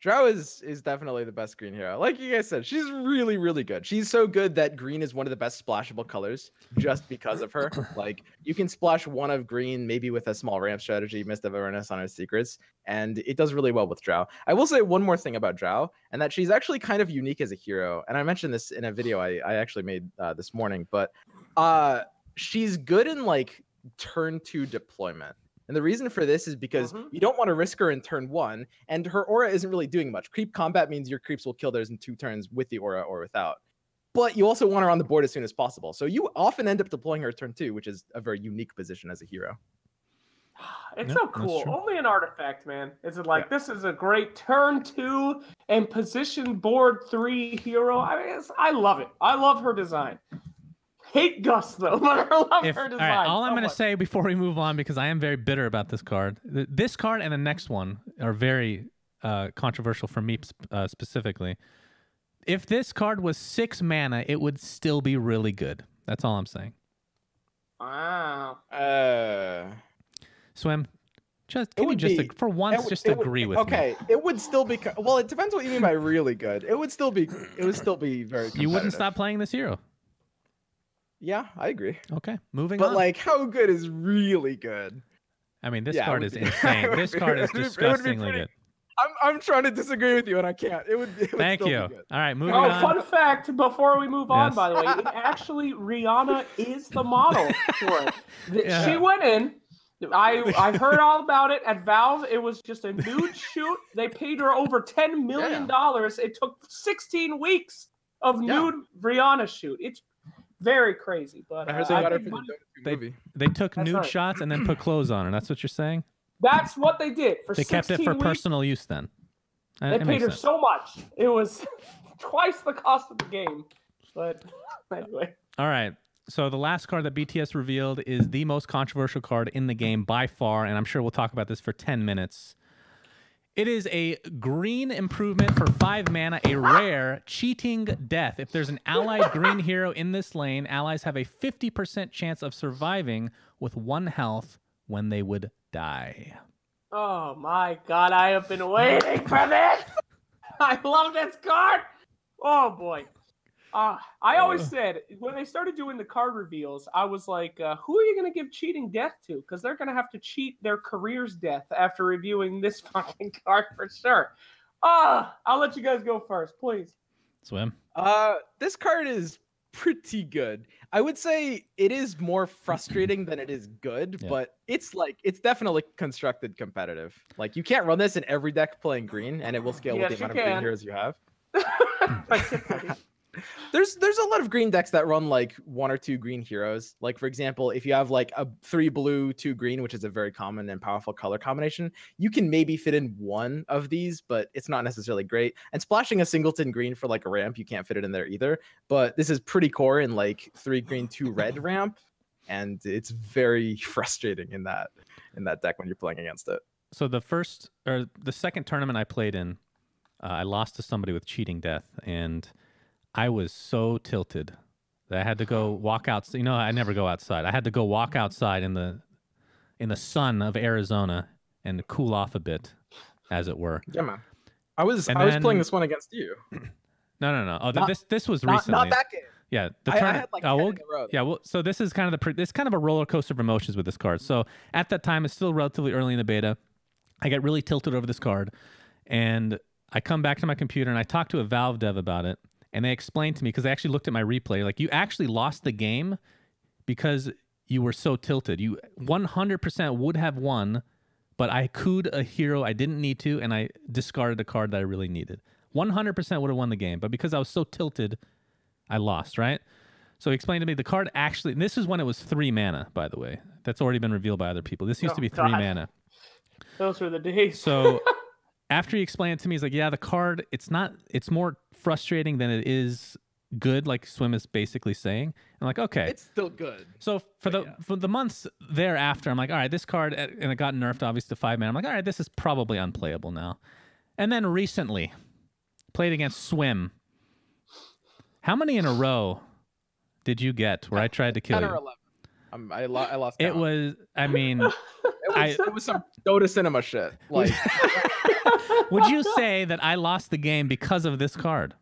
Drow is definitely the best green hero. Like you guys said, she's really, really good. She's so good that green is one of the best splashable colors just because of her. Like, you can splash 1 of green, maybe with a small ramp strategy, Mist of Avernus on her secrets, and it does really well with Drow. I will say one more thing about Drow, and that she's actually kind of unique as a hero. And I mentioned this in a video I actually made this morning, but she's good in, like, turn 2 deployment. And the reason for this is because you don't want to risk her in turn 1, and her aura isn't really doing much. Creep combat means your creeps will kill theirs in 2 turns with the aura or without. But you also want her on the board as soon as possible. So you often end up deploying her turn 2, which is a very unique position as a hero. It's Yep, so that's cool. true. Only an artifact, man. It's like this is a great turn 2 and position board 3 hero. I love it. I love her design. Hate Gus though, but I love her design. All right, all I'm going to much. say before we move on, because I am very bitter about this card. This card and the next one are very controversial for me specifically. If this card was 6 mana, it would still be really good. That's all I'm saying. Wow. Swim, can you just for once just agree with me? Okay, it would still be. Well, it depends what you mean by really good. It would still be. It would still be very. You wouldn't stop playing this hero. Yeah, I agree. Okay, moving on. But like, how good is really good? I mean, this card is insane. This card is disgustingly good. I'm trying to disagree with you, and I can't. It would Thank you. Be good. All right, moving on. Fun fact before we move on, by the way, actually Rihanna is the model for it. She went in. I heard all about it at Valve. It was just a nude shoot. They paid her over $10 million. It took 16 weeks of nude Rihanna shoot. It's very crazy. But they took nude shots and then put clothes on her. That's what you're saying? That's what they did. They kept it for personal use then. They paid her so much. It was twice the cost of the game. But anyway. All right. So the last card that BTS revealed is the most controversial card in the game by far, and I'm sure we'll talk about this for 10 minutes. It is a green improvement for 5 mana, a rare Cheating Death. If there's an allied green hero in this lane, allies have a 50% chance of surviving with 1 health when they would die. Oh my god, I have been waiting for this! I love this card! Oh boy. I always said, when they started doing the card reveals, I was like, who are you going to give Cheating Death to? Because they're going to have to cheat their career's death after reviewing this fucking card for sure. I'll let you guys go first, please. Swim. This card is pretty good. I would say it is more frustrating than it is good, but it's definitely constructed competitive. Like, you can't run this in every deck playing green, and it will scale with the amount of green heroes you have. There's a lot of green decks that run like 1 or 2 green heroes. Like, for example, if you have like a 3 blue, 2 green, which is a very common and powerful color combination, you can maybe fit in 1 of these, but it's not necessarily great. And splashing a singleton green for like a ramp, you can't fit it in there either. But this is pretty core in like 3 green, 2 red ramp, and it's very frustrating in that deck when you're playing against it. So the second tournament I played in, I lost to somebody with Cheating Death, and I was so tilted that I had to go walk out. You know, I never go outside. I had to go walk outside in the sun of Arizona and cool off a bit, as it were. Yeah, man. I was playing this one against you. No. Oh, this was recently. Not that game. Yeah, I had like 10 in a row. Yeah, well, so this is kind of a roller coaster of emotions with this card. So at that time, it's still relatively early in the beta. I get really tilted over this card, and I come back to my computer and I talk to a Valve dev about it. And they explained to me, because they actually looked at my replay, like, you actually lost the game because you were so tilted. You 100% would have won, but I cooed a hero I didn't need to, and I discarded a card that I really needed. 100% would have won the game, but because I was so tilted, I lost, right? So he explained to me the card actually, and this is when it was 3 mana, by the way. That's already been revealed by other people. This used to be 3 mana. Those were the days. So after he explained it to me, he's like, yeah, the card, it's more frustrating than it is good, like Swim is basically saying. I'm like, okay. It's still good. So for the months thereafter, I'm like, all right, this card, and it got nerfed obviously to 5 mana. I'm like, all right, this is probably unplayable now. And then recently, played against Swim. How many in a row did you get where I tried to kill 10 you? or 11. I lost count. It was, I mean... it was some Dota Cinema shit. Like, would you say that I lost the game because of this card?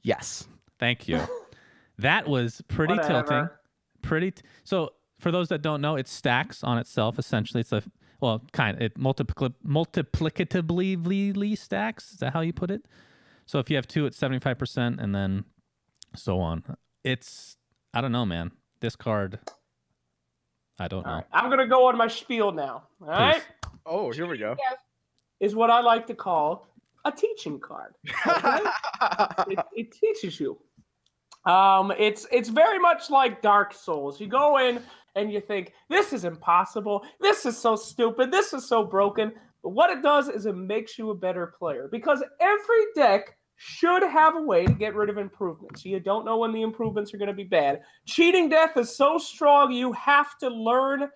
Yes. Thank you. That was pretty tilting. So for those that don't know, it stacks on itself. Essentially, it's it multiplicatively stacks. Is that how you put it? So if you have 2, it's 75%, and then so on. I don't know, man. This card, I don't know. Right. I'm going to go on my spiel now. All right? Oh, here we go. Is what I like to call a teaching card. Okay? it teaches you. It's very much like Dark Souls. You go in and you think, this is impossible, this is so stupid, this is so broken. But what it does is it makes you a better player, because every deck should have a way to get rid of improvements. You don't know when the improvements are going to be bad. Cheating Death is so strong, you have to learn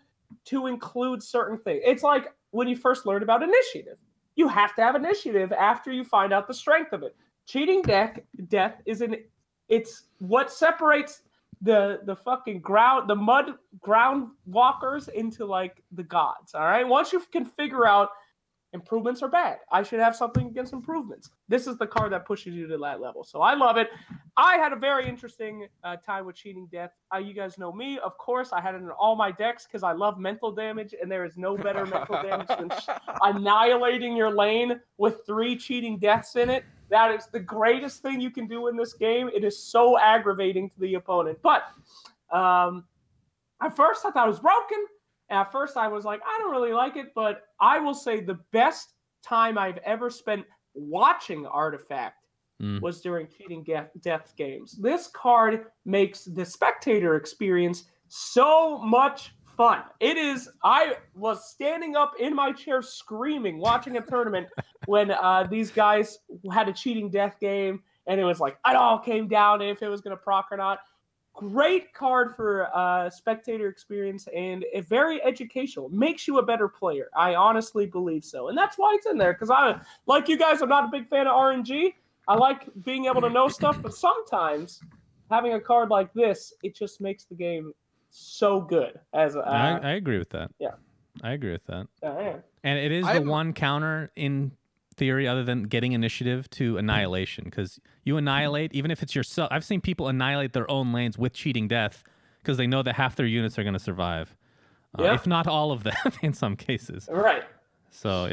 to include certain things. It's like when you first learned about initiative. You have to have initiative after you find out the strength of it. Cheating Death is it's what separates the fucking ground, the mud ground walkers into like the gods. All right. Once you can figure out improvements are bad, I should have something against improvements. This is the card that pushes you to that level. So I love it. I had a very interesting time with Cheating Death. You guys know me, of course. I had it in all my decks because I love mental damage, and there is no better mental damage than annihilating your lane with 3 Cheating Deaths in it. That is the greatest thing you can do in this game. It is so aggravating to the opponent. But at first I thought it was broken. At first I was like, I don't really like it. But I will say the best time I've ever spent watching Artifact was during Cheating Death games. This card makes the spectator experience so much fun. It is. I was standing up in my chair screaming, watching a tournament when these guys had a Cheating Death game, and it was like it all came down if it was going to proc or not. Great card for spectator experience, and it very educational. Makes you a better player. I honestly believe so, and that's why it's in there. Because I, like you guys, I'm not a big fan of RNG. I like being able to know stuff, but sometimes having a card like this, it just makes the game so good. I agree with that. Yeah, I agree with that. Yeah. And it is the one counter in theory, other than getting initiative, to annihilation, because you annihilate, even if it's yourself. I've seen people annihilate their own lanes with Cheating Death because they know that half their units are going to survive, if not all of them in some cases. Right. So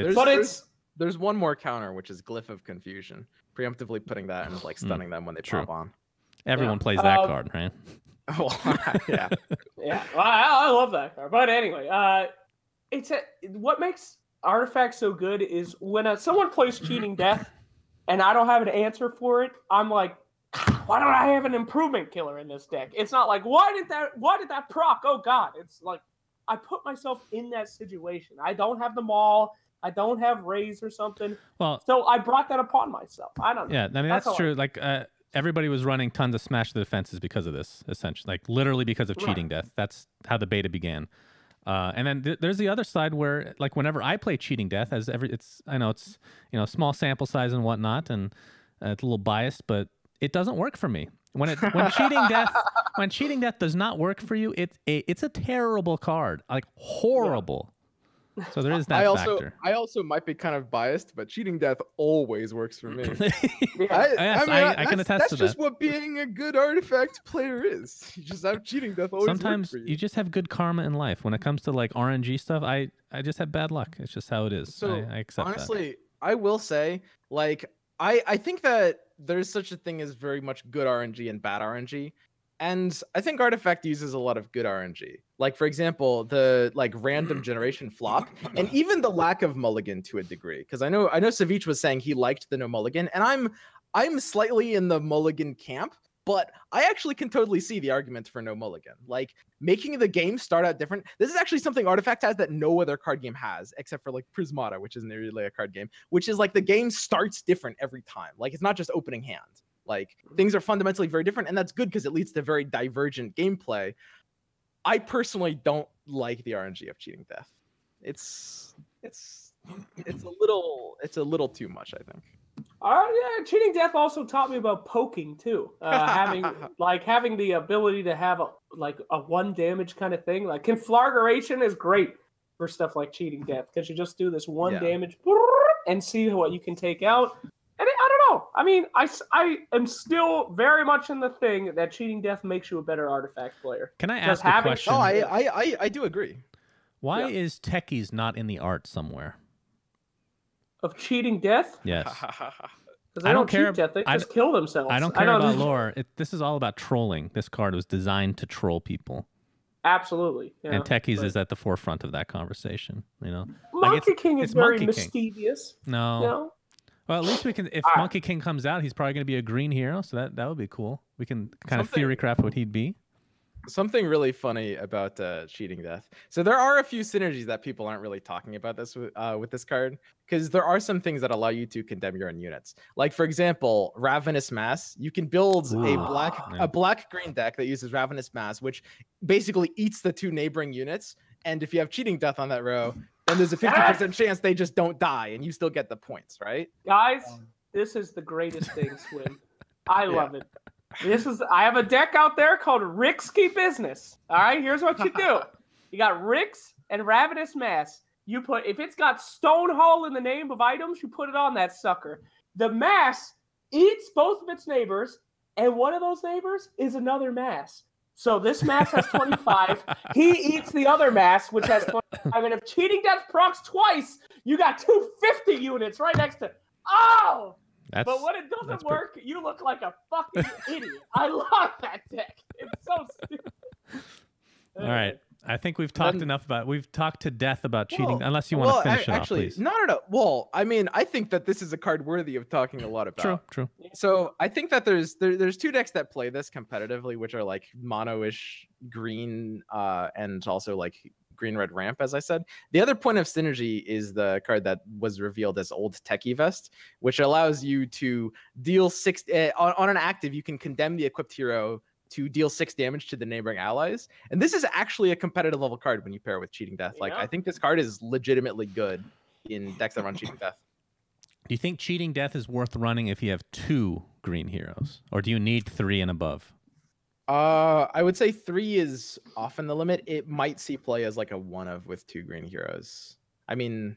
there's one more counter, which is Glyph of Confusion, preemptively putting that and like stunning them when they pop on. Everyone plays that card, right? Well, yeah. Yeah, well, I love that card. But anyway, what makes Artifact so good is when someone plays Cheating Death and I don't have an answer for it, I'm like, why don't I have an improvement killer in this deck? It's not like, why did that proc? Oh God. It's like, I put myself in that situation. I don't have the Maul. I don't have Raise or something. Well, so I brought that upon myself. I don't know. Yeah, I mean, that's true. Like, everybody was running tons of Smash the Defenses because of this, essentially. Like, literally because of Cheating Death. That's how the beta began. And then there's the other side where, like, whenever I play Cheating Death, I know it's small sample size and whatnot, and it's a little biased, but it doesn't work for me. When Cheating Death does not work for you, it's a terrible card, like horrible. Yeah. So there is that factor. I also might be kind of biased, but Cheating Death always works for me. I can attest to that. That's just what being a good Artifact player is. You just have Cheating Death always. Sometimes work for you just have good karma in life. When it comes to like RNG stuff, I just have bad luck. It's just how it is. So I accept honestly, that. I will say, like, I think that there's such a thing as very much good RNG and bad RNG. And I think Artifact uses a lot of good RNG. Like, for example, the like random generation flop, and even the lack of mulligan to a degree. Because I know Savich was saying he liked the no mulligan, and I'm slightly in the mulligan camp, but I actually can totally see the argument for no mulligan. Like, making the game start out different. This is actually something Artifact has that no other card game has, except for like Prismata, which isn't really a card game, which is like the game starts different every time. Like, it's not just opening hand. Like, things are fundamentally very different, and that's good because it leads to very divergent gameplay. I personally don't like the RNG of Cheating Death. It's a little too much, I think. Yeah, Cheating Death also taught me about poking too. Having the ability to have a 1 damage kind of thing. Like, Conflagration is great for stuff like Cheating Death because you just do this 1 damage and see what you can take out. And I don't know. I mean, I am still very much in the thing that Cheating Death makes you a better Artifact player. Can I ask a question? Oh, I do agree. Why is Techies not in the art somewhere? Of Cheating Death? Yes. Because they don't cheat death. They just kill themselves. I don't care about lore. This is all about trolling. This card was designed to troll people. Absolutely. Yeah, and Techies is at the forefront of that conversation. Monkey King is very mischievous. No. Well, at least we can. If Monkey King comes out, he's probably going to be a green hero, so that would be cool. We can kind of theory craft what he'd be. Something really funny about Cheating Death. So there are a few synergies that people aren't really talking about this with this card, because there are some things that allow you to condemn your own units. Like, for example, Ravenous Mass. You can build a black-green deck that uses Ravenous Mass, which basically eats the 2 neighboring units. And if you have Cheating Death on that row, then there's a 50% chance they just don't die, and you still get the points, right? Guys, this is the greatest thing, Swim. I love it. I have a deck out there called Risky Business. All right, here's what you do. You got Rix and Ravenous Mass. You put, if it's got Stonehull in the name of items, you put it on that sucker. The mass eats both of its neighbors, and one of those neighbors is another mass. So this mass has 25. He eats the other mass, which has 25. And if Cheating Death procs twice, you got 250 units right next to. Oh! But when it doesn't work, you look like a fucking idiot. I love that deck. It's so stupid. All right. I think we've talked enough about. We've talked to death about cheating. Unless you want to finish it off, please. No. Well, I mean, I think that this is a card worthy of talking a lot about. True. So I think that there's 2 decks that play this competitively, which are like mono-ish green, and also like green-red ramp, as I said. The other point of synergy is the card that was revealed as Old Techie Vest, which allows you to deal 6 on an active. You can condemn the equipped hero to deal 6 damage to the neighboring allies. And this is actually a competitive level card when you pair it with Cheating Death. Like, I think this card is legitimately good in decks that run Cheating Death. Do you think Cheating Death is worth running if you have 2 green heroes? Or do you need 3 and above? I would say 3 is often the limit. It might see play as like a 1-of with 2 green heroes. I mean,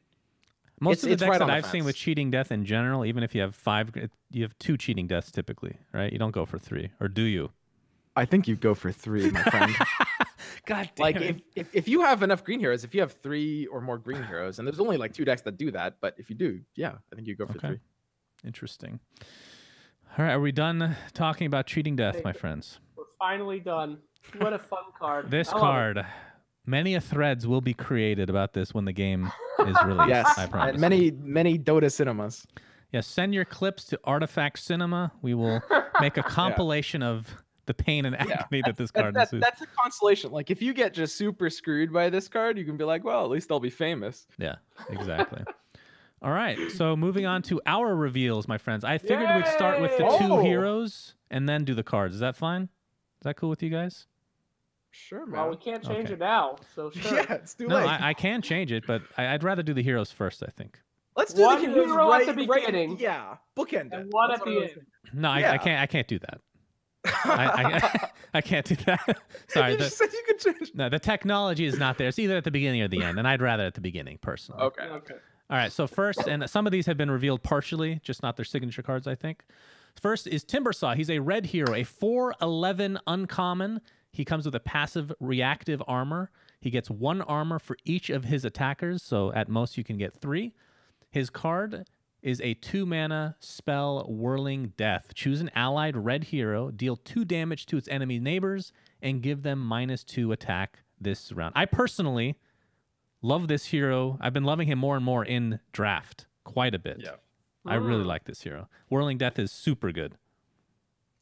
most of the decks that I've seen with Cheating Death in general, even if you have 5, you have 2 Cheating Deaths typically, right? You don't go for 3, or do you? I think you go for 3, my friend. God damn it. If you have enough green heroes, if you have 3 or more green heroes, and there's only like 2 decks that do that, but if you do, yeah, I think you go for 3. Interesting. All right, are we done talking about Cheating Death, my friends? We're finally done. What a fun card. This card, many a threads will be created about this when the game is released. Yes, I promise. And many Dota cinemas. Yes, send your clips to ArtifactCinema. We will make a compilation of the pain and agony that this card is. That's a consolation. Like, if you get just super screwed by this card, you can be like, well, at least I'll be famous. Yeah, exactly. All right, so moving on to our reveals, my friends. I figured we'd start with the 2 heroes and then do the cards. Is that fine? Is that cool with you guys? Sure, man. Well, we can't change it now, so sure. Yeah, it's too late. late. I can change it, but I'd rather do the heroes first, I think. Let's do one the heroes hero at the beginning. Yeah, bookend it. And one at the end. No, I can't do that. I can't do that. Sorry. You just said you could change. No, the technology is not there. It's either at the beginning or the end, and I'd rather at the beginning, personally. Okay. All right, so first, and some of these have been revealed partially, just not their signature cards, I think. First is Timbersaw. He's a red hero, a 4/11 uncommon. He comes with a passive reactive armor. He gets 1 armor for each of his attackers, so at most you can get 3. His card is a 2-mana spell, Whirling Death. Choose an allied red hero, deal 2 damage to its enemy neighbors, and give them -2 attack this round. I personally love this hero. I've been loving him more and more in draft quite a bit. Yeah. I really like this hero. Whirling Death is super good.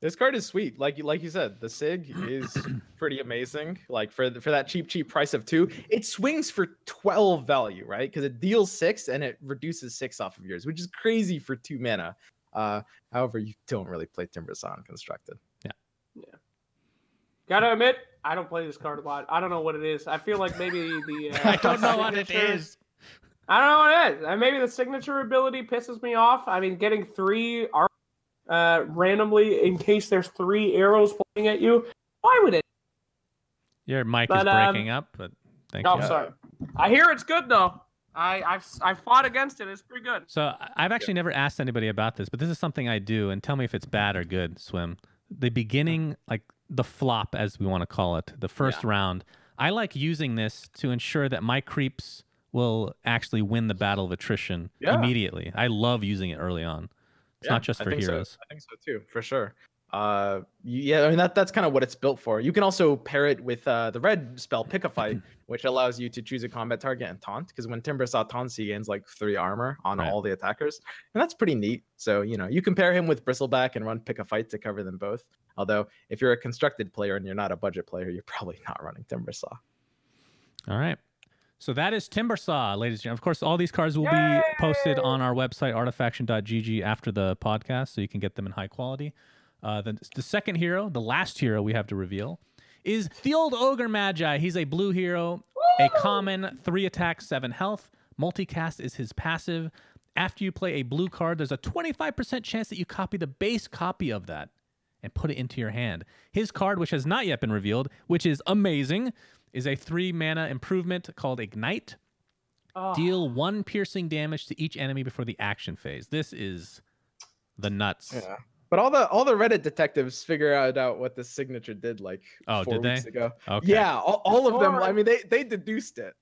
This card is sweet. Like you said, the SIG is pretty amazing. Like for that cheap price of 2, it swings for 12 value, right? Because it deals 6 and it reduces 6 off of yours, which is crazy for 2 mana. However, you don't really play Timbersaw Constructed. Yeah. Gotta admit, I don't play this card a lot. I don't know what it is. I feel like maybe the I don't know what it is. I don't know what it is. And maybe the signature ability pisses me off. I mean, getting 3 randomly in case there's 3 arrows pointing at you. Why would it? Your mic is breaking up, but thank you. Oh, sorry. I hear it's good though. I fought against it. It's pretty good. So I've actually never asked anybody about this, but this is something I do, and tell me if it's bad or good, Swim. The beginning, like the flop, as we want to call it, the first round, I like using this to ensure that my creeps will actually win the battle of attrition immediately. I love using it early on. It's not just for heroes. I think so too, for sure. Yeah, I mean that's kind of what it's built for. You can also pair it with the red spell Pick a Fight, which allows you to choose a combat target and taunt, because when Timbersaw taunts, he gains like 3 armor on all the attackers, and that's pretty neat. So you can pair him with Bristleback and run Pick a Fight to cover them both. Although if you're a constructed player and you're not a budget player, you're probably not running Timbersaw. All right. So that is Timbersaw, ladies and gentlemen. Of course, all these cards will be posted on our website, artifaction.gg, after the podcast, so you can get them in high quality. The second hero, the last hero we have to reveal, is the old Ogre Magi. He's a blue hero, a common, 3 attack, 7 health. Multicast is his passive. After you play a blue card, there's a 25% chance that you copy the base copy of that and put it into your hand. His card, which has not yet been revealed, which is amazing, is a 3 mana improvement called Ignite. Deal 1 piercing damage to each enemy before the action phase. This is the nuts. Yeah. But all the Reddit detectives figure out what this signature did like 4 weeks ago. Okay. Yeah, all of them. I mean, they deduced it.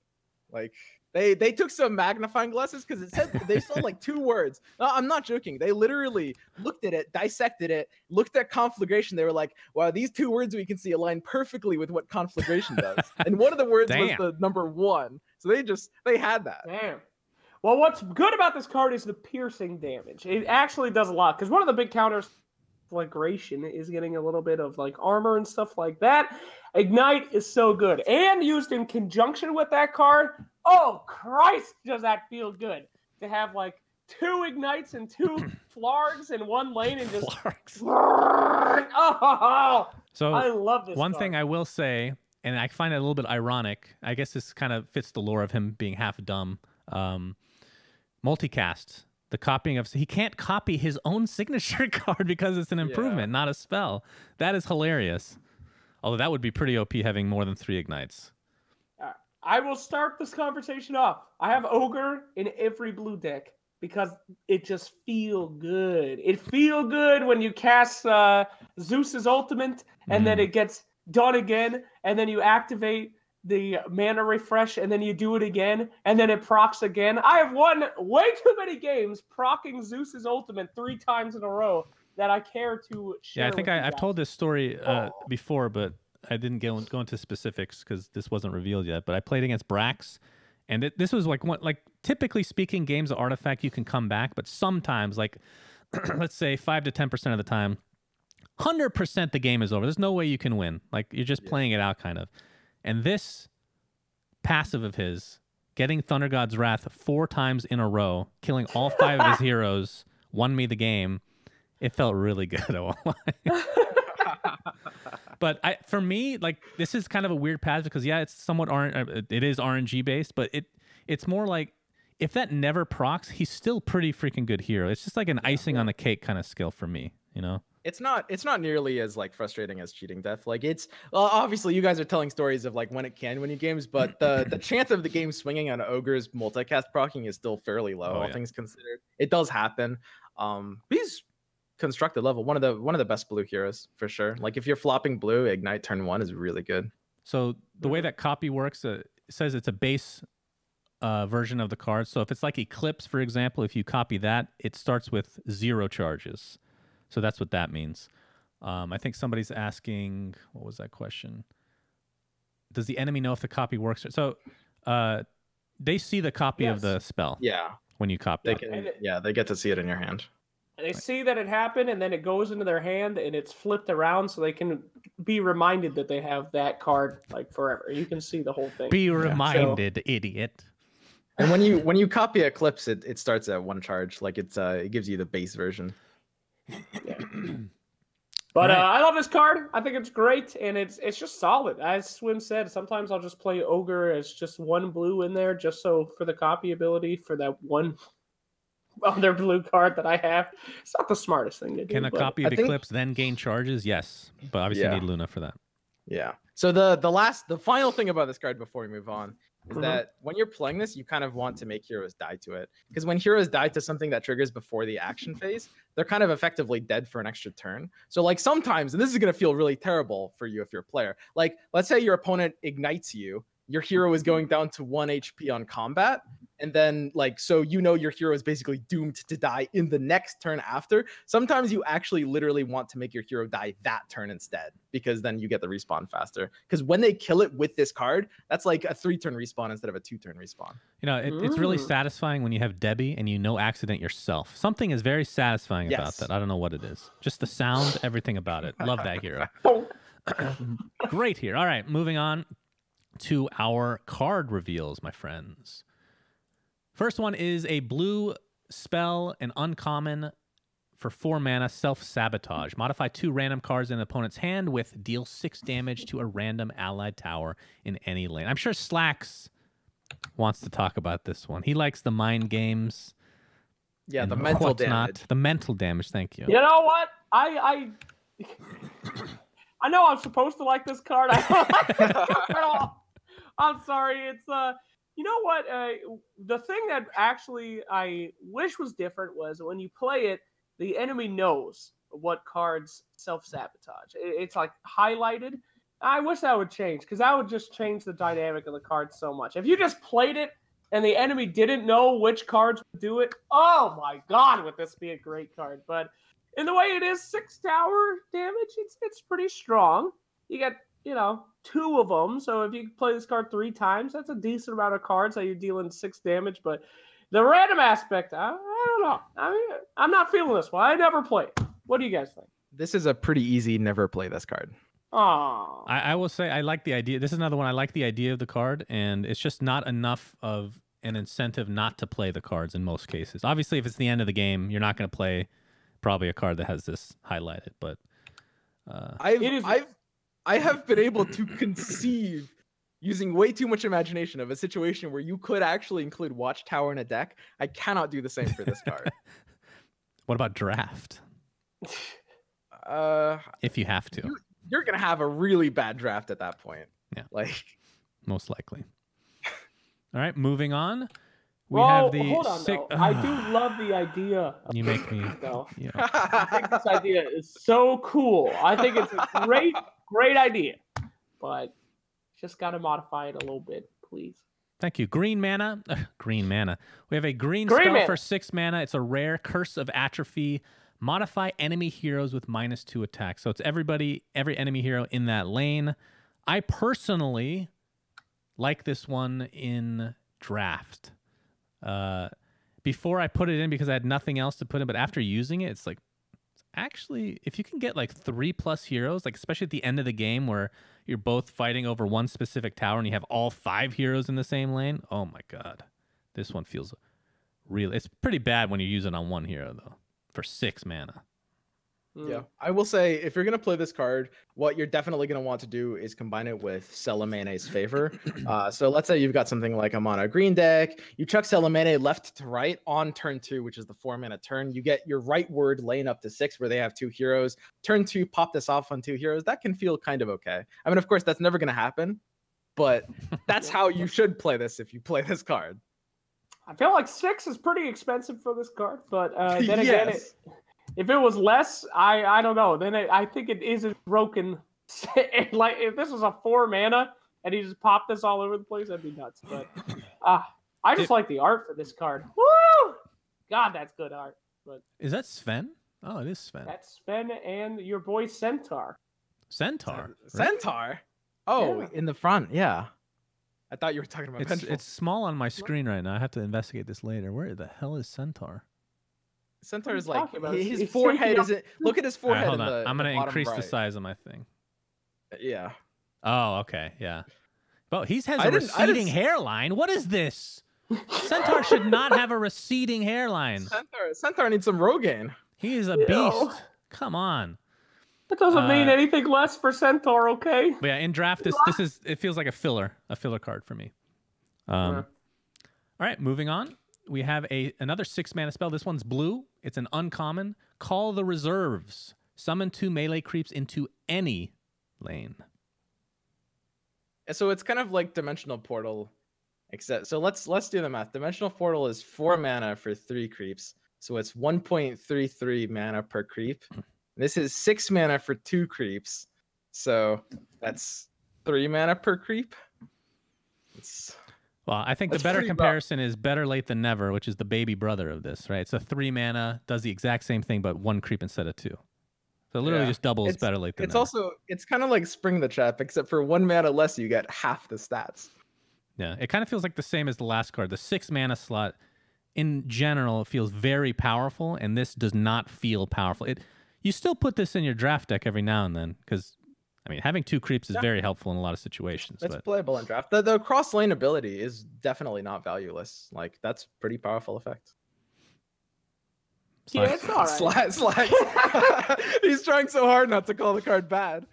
Like they took some magnifying glasses, because it said they saw like 2 words. No, I'm not joking. They literally looked at it, dissected it, looked at conflagration. They were like, wow, these 2 words we can see align perfectly with what conflagration does. And one of the words was the number 1. So they had that. Damn. Well, what's good about this card is the piercing damage. It actually does a lot, because one of the big counters, conflagration, is getting a little bit of like armor and stuff like that. Ignite is so good, and used in conjunction with that card. Oh Christ, does that feel good to have like 2 ignites and 2 flargs in one lane and just oh. So I love this. One card. thing I will say, and I find it a little bit ironic, I guess this kind of fits the lore of him being half dumb. Multicast, the copying of, he can't copy his own signature card because it's an improvement, not a spell. That is hilarious. Although that would be pretty OP having more than 3 ignites. I will start this conversation off. I have Ogre in every blue deck because it just feel good. It feel good when you cast Zeus's ultimate and then it gets done again, and then you activate the mana refresh, and then you do it again, and then it procs again. I have won way too many games procking Zeus's ultimate 3 times in a row that I care to share. Yeah, I think I've told this story before, but I didn't go into specifics because this wasn't revealed yet. But I played against Brax, and this was like typically speaking, games of Artifact you can come back, but sometimes, like let's say 5 to 10% of the time, 100% the game is over. There's no way you can win. Like you're just playing it out, kind of. And this passive of his, getting Thunder God's Wrath 4 times in a row, killing all 5 of his heroes, won me the game. It felt really good. I won't lie. But for me, like, this is kind of a weird path because, yeah, it's somewhat it is RNG based, but it's more like if that never procs, he's still pretty freaking good hero. It's just like an icing on the cake kind of skill for me, you know? It's not nearly as like frustrating as cheating death. Like obviously you guys are telling stories of like when it can win you games, but the chance of the game swinging on Ogre's multicast procking is still fairly low, all things considered. It does happen. He's constructed level, one of the best blue heroes for sure. Like if you're flopping blue, Ignite turn 1 is really good. So the way that copy works, it says it's a base version of the card. So if it's like Eclipse, for example, if you copy that, it starts with 0 charges. So that's what that means. I think somebody's asking, what was that question? Does the enemy know if the copy works? So they see the copy of the spell. Yeah. When you copy they get to see it in your hand. They see that it happened, and then it goes into their hand, and it's flipped around so they can be reminded that they have that card like forever. You can see the whole thing. Be reminded, idiot. And when you copy Eclipse, it starts at 1 charge. Like it gives you the base version. Yeah. But I love this card. I think it's great, and it's just solid. As Swim said, sometimes I'll just play Ogre as just 1 blue in there, just so for the copy ability for that 1 other blue card that I have. It's not the smartest thing to do. Can a copy of Eclipse then gain charges? Yes, but obviously you need Luna for that. Yeah. So the final thing about this card before we move on is that when you're playing this, you kind of want to make heroes die to it. Because when heroes die to something that triggers before the action phase, they're kind of effectively dead for an extra turn. So like sometimes, and this is going to feel really terrible for you if you're a player, like let's say your opponent ignites you, your hero is going down to 1 HP on combat, And then like, so your hero is basically doomed to die in the next turn after. Sometimes you actually literally want to make your hero die that turn instead, because then you get the respawn faster. Because when they kill it with this card, that's like a 3-turn respawn instead of a 2-turn respawn. You know, it's really satisfying when you have Debbie and you no accident yourself. Something is very satisfying about that. I don't know what it is. Just the sound, everything about it. Love that hero. Great here. All right, moving on to our card reveals, my friends. First one is a blue spell, an uncommon for 4 mana, Self-Sabotage. Modify 2 random cards in the opponent's hand with deal 6 damage to a random allied tower in any lane. I'm sure Slacks wants to talk about this one. He likes the mind games. Yeah, the mental damage. The mental damage, thank you. You know what? I know I'm supposed to like this card. I don't like it at all. I'm sorry. It's you know what? The thing that actually I wish was different was when you play it, the enemy knows what cards self-sabotage. It's like highlighted. I wish that would change, because that would just change the dynamic of the card so much. If you just played it and the enemy didn't know which cards would do it, oh my god, would this be a great card. But in the way it is 6 tower damage, it's pretty strong. You get, 2 of them. So if you play this card 3 times, that's a decent amount of cards that you're dealing 6 damage. But the random aspect, I don't know. I mean, I'm not feeling this one. I never play it. What do you guys think? This is a pretty easy never play this card. Oh, I will say I like the idea. This is another one. I like the idea of the card, and it's just not enough of an incentive not to play the cards in most cases. Obviously, if it's the end of the game, you're not going to play probably a card that has this highlighted. But I have been able to conceive, using way too much imagination, of a situation where you could actually include Watchtower in a deck. I cannot do the same for this card. What about draft? If you have to. You're going to have a really bad draft at that point. Yeah. Most likely. All right, moving on. Hold on, though. I do love the idea. You make me. Yeah. I think this idea is so cool. I think it's a great idea. But just got to modify it a little bit, please. Thank you. Green mana. Green mana. We have a green spell for 6 mana. It's a rare, Curse of Atrophy. Modify enemy heroes with -2 attack. So it's every enemy hero in that lane. I personally like this one in draft. Before I put it in because I had nothing else to put in, but after using it, it's like, actually, if you can get like 3+ heroes, like especially at the end of the game where you're both fighting over one specific tower and you have all 5 heroes in the same lane, oh my god, this one feels real. It's pretty bad when you use it on one hero though, for 6 mana. Yeah, I will say, if you're going to play this card, what you're definitely going to want to do is combine it with Selemane's Favor. So let's say you've got something like a mono green deck. You chuck Selemane left to right on turn 2, which is the 4-mana turn. You get your right word lane up to 6 where they have 2 heroes. Turn 2, pop this off on 2 heroes. That can feel kind of okay. I mean, of course, that's never going to happen, but that's how you should play this if you play this card. I feel like 6 is pretty expensive for this card, but then again, if it was less, I don't know. Then I think it isn't broken. Like if this was a 4 mana and he just popped this all over the place, that'd be nuts. But I just like the art for this card. Woo! God, that's good art. But is that Sven? Oh, it is Sven. That's Sven and your boy Centaur. Centaur. Centaur. Oh, yeah. In the front, yeah. I thought you were talking about. It's small on my screen right now. I have to investigate this later. Where the hell is Centaur? Centaur is like his forehead isn't. Look at his forehead. Right, hold on. I'm gonna increase the size of my thing. Yeah. Oh, okay, yeah. But he has a receding hairline. What is this? Centaur should not have a receding hairline. Centaur needs some Rogaine. He is a beast. Come on. That doesn't mean anything less for Centaur, okay? But yeah, in draft, it feels like a filler card for me. All right, moving on. We have another 6-mana spell. This one's blue. It's an uncommon. Call the Reserves. Summon 2 melee creeps into any lane. So it's kind of like Dimensional Portal, except so let's do the math. Dimensional Portal is 4 mana for 3 creeps, so it's 1.33 mana per creep. This is 6 mana for 2 creeps, so that's 3 mana per creep. Well, I think That's the better pretty rough. comparison is Better Late Than Never, which is the baby brother of this, right? It's a 3 mana, does the exact same thing, but 1 creep instead of 2. So it literally just doubles Better Late Than Never. It's kind of like Spring the Trap, except for 1 mana less, you get half the stats. Yeah, it kind of feels like the same as the last card. The 6 mana slot, in general, it feels very powerful, and this does not feel powerful. You still put this in your draft deck every now and then, because I mean, having 2 creeps is very helpful in a lot of situations. It's playable in draft. The cross lane ability is definitely not valueless. Like, that's pretty powerful effect. Yeah, it's all right. Slack. He's trying so hard not to call the card bad.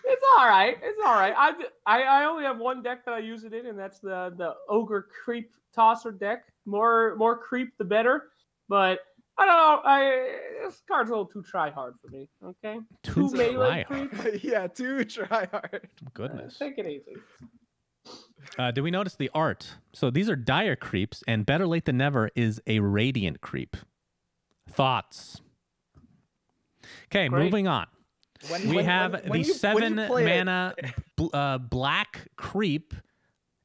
It's all right. It's all right. I only have one deck that I use it in, and that's the Ogre Creep Tosser deck. More creep, the better. But I don't know. This card's a little too try hard for me. Okay. Too melee try creep. Yeah, too try hard. Goodness. Take it easy. Did we notice the art? So these are dire creeps, and Better Late Than Never is a radiant creep. Thoughts? Okay, moving on. We have the 7 mana black creep.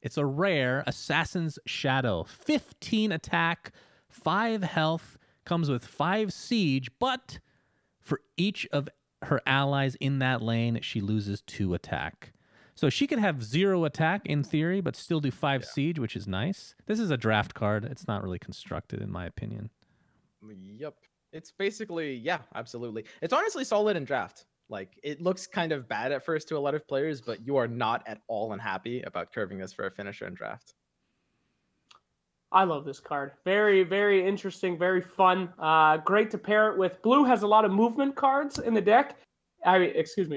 It's a rare Assassin's Shadow. 15 attack, 5 health, comes with 5 siege, but for each of her allies in that lane, she loses 2 attack. So she could have 0 attack in theory, but still do 5 siege, which is nice. This is a draft card. It's not really constructed, in my opinion. Yep. It's basically, yeah, absolutely. It's honestly solid in draft. Like, it looks kind of bad at first to a lot of players, but you are not at all unhappy about curving this for a finisher in draft. I love this card. Very, very interesting, very fun. Great to pair it with. Blue has a lot of movement cards in the deck.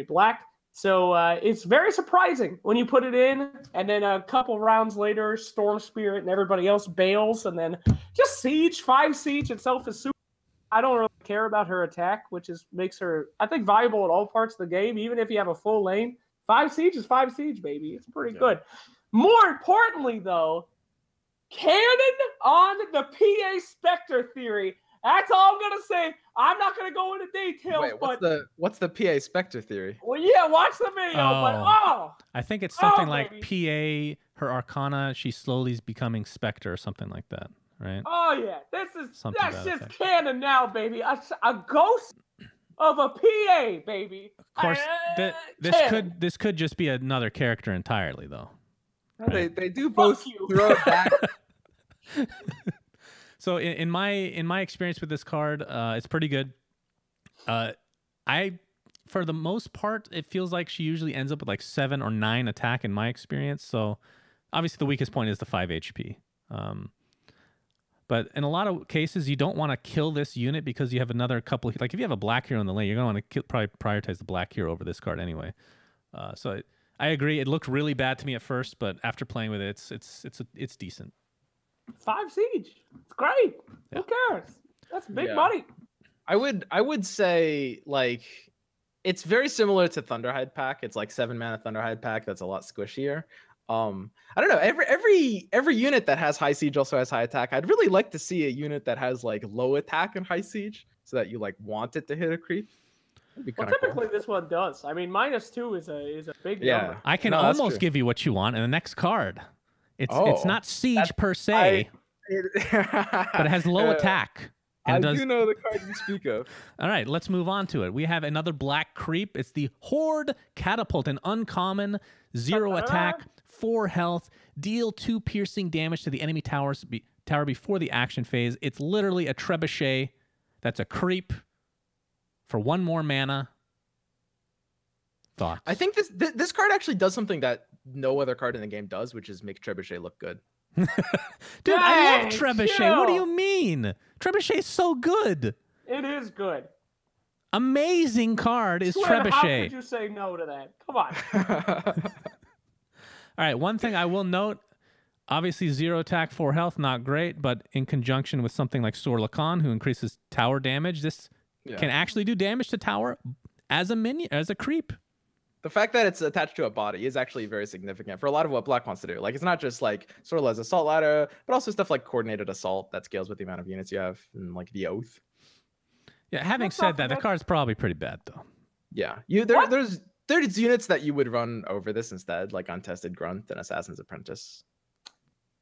Black. So it's very surprising when you put it in, and then a couple rounds later, Storm Spirit and everybody else bails, and then just Siege, 5 Siege itself is super. I don't really care about her attack, which makes her, I think, viable at all parts of the game, even if you have a full lane. 5 Siege is 5 Siege, baby. It's pretty good. More importantly, though, canon on the PA Spectre theory. That's all I'm going to say. I'm not going to go into details. Wait, what's the PA Spectre theory? Well, yeah, watch the video. I think it's something like PA, her Arcana, she slowly is becoming Spectre or something like that, right? Oh, yeah. That's just canon now, baby. A ghost of a PA, baby. Of course, this could just be another character entirely, though. Right? They do both throw it back. So in my experience with this card, it's pretty good. For the most part, it feels like she usually ends up with like 7 or 9 attack in my experience. So obviously the weakest point is the 5 HP. But in a lot of cases, you don't want to kill this unit because you have another couple. Like if you have a black hero in the lane, you're going to want to probably prioritize the black hero over this card anyway. I agree. It looked really bad to me at first, but after playing with it, it's decent. 5 Siege. It's great. Yeah. Who cares? That's big money. I would say, like, it's very similar to Thunderhide pack. It's like 7 mana Thunderhide pack that's a lot squishier. I don't know. Every unit that has high siege also has high attack. I'd really like to see a unit that has like low attack and high siege, so that you like want it to hit a creep. Well, typically this one does. I mean, -2 is a big number. I can almost give you what you want in the next card. It's not siege per se, but it has low attack. And I do know the card you speak of. All right, let's move on to it. We have another black creep. It's the Horde Catapult, an uncommon, 0 attack, 4 health, deal 2 piercing damage to the enemy tower before the action phase. It's literally a trebuchet that's a creep for 1 more mana. Thoughts? I think this card actually does something that no other card in the game does, which is make trebuchet look good. Dude, I love trebuchet. Chill. What do you mean? Trebuchet is so good. It is good. Amazing card is trebuchet. How could you say no to that? Come on. All right, one thing I will note, obviously 0 attack, 4 health, not great, but in conjunction with something like Sor Lakan, who increases tower damage, this can actually do damage to tower as a minion, as a creep. The fact that it's attached to a body is actually very significant for a lot of what Black wants to do. Like, it's not just like sort of as assault ladder, but also stuff like coordinated assault that scales with the amount of units you have, and like the oath. Yeah, having said that, the card's probably pretty bad though. Yeah, there's units that you would run over this instead, like Untested Grunt and Assassin's Apprentice.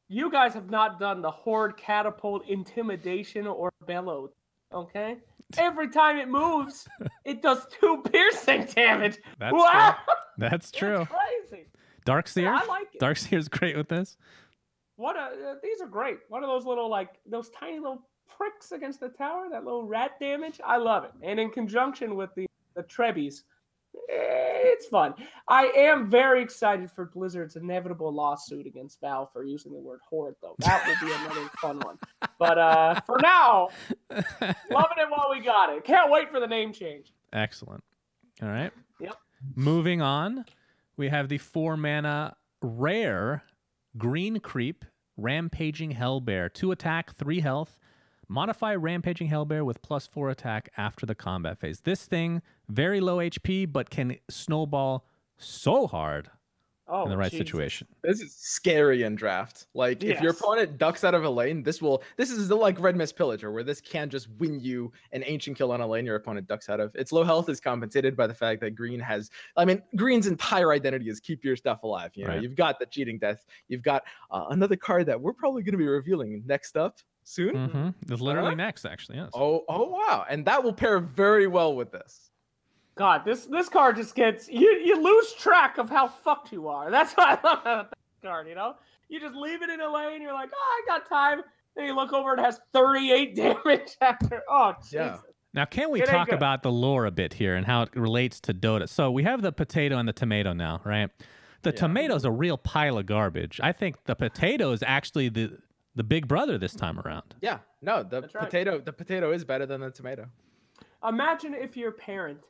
You guys have not done the Horde Catapult Intimidation or Bellow, okay? Every time it moves, it does 2 piercing damage. That's wow! true. That's true. It's crazy. Darkseer? Yeah, I like it. Darkseer's great with this. These are great. One of those little, like, those tiny little pricks against the tower, that little rat damage. I love it. And in conjunction with the Trebbies, it's fun. I am very excited for Blizzard's inevitable lawsuit against Valve for using the word horde, though. That will be another fun one. But for now, loving it while we got it. Can't wait for the name change. Excellent. All right. Yep. Moving on, we have the 4-mana rare green creep Rampaging Hellbear. 2 attack, 3 health. Modify Rampaging Hellbear with +4 attack after the combat phase. This thing, very low HP, but can snowball so hard in the right situation. This is scary in draft. Like, if your opponent ducks out of a lane, this is the, like, Red Mist Pillager, where this can just win you an ancient kill on a lane your opponent ducks out of. Its low health is compensated by the fact that green has, I mean, green's entire identity is keep your stuff alive. You know, you've got the Cheating Death. You've got another card that we're probably going to be revealing next up soon. Mm-hmm. It's literally next, actually. Yes. Oh wow! And that will pair very well with this. God, this card just gets you lose track of how fucked you are. That's what I love about that card. You know, you just leave it in a lane. You're like, oh, I got time. Then you look over, it has 38 damage after. Oh, Jesus. Yeah. Now, can we talk about the lore a bit here and how it relates to Dota? So we have the potato and the tomato now, right? The tomato's a real pile of garbage. I think the potato is actually the big brother this time around. Yeah, no, the potato is better than the tomato. Imagine if your parent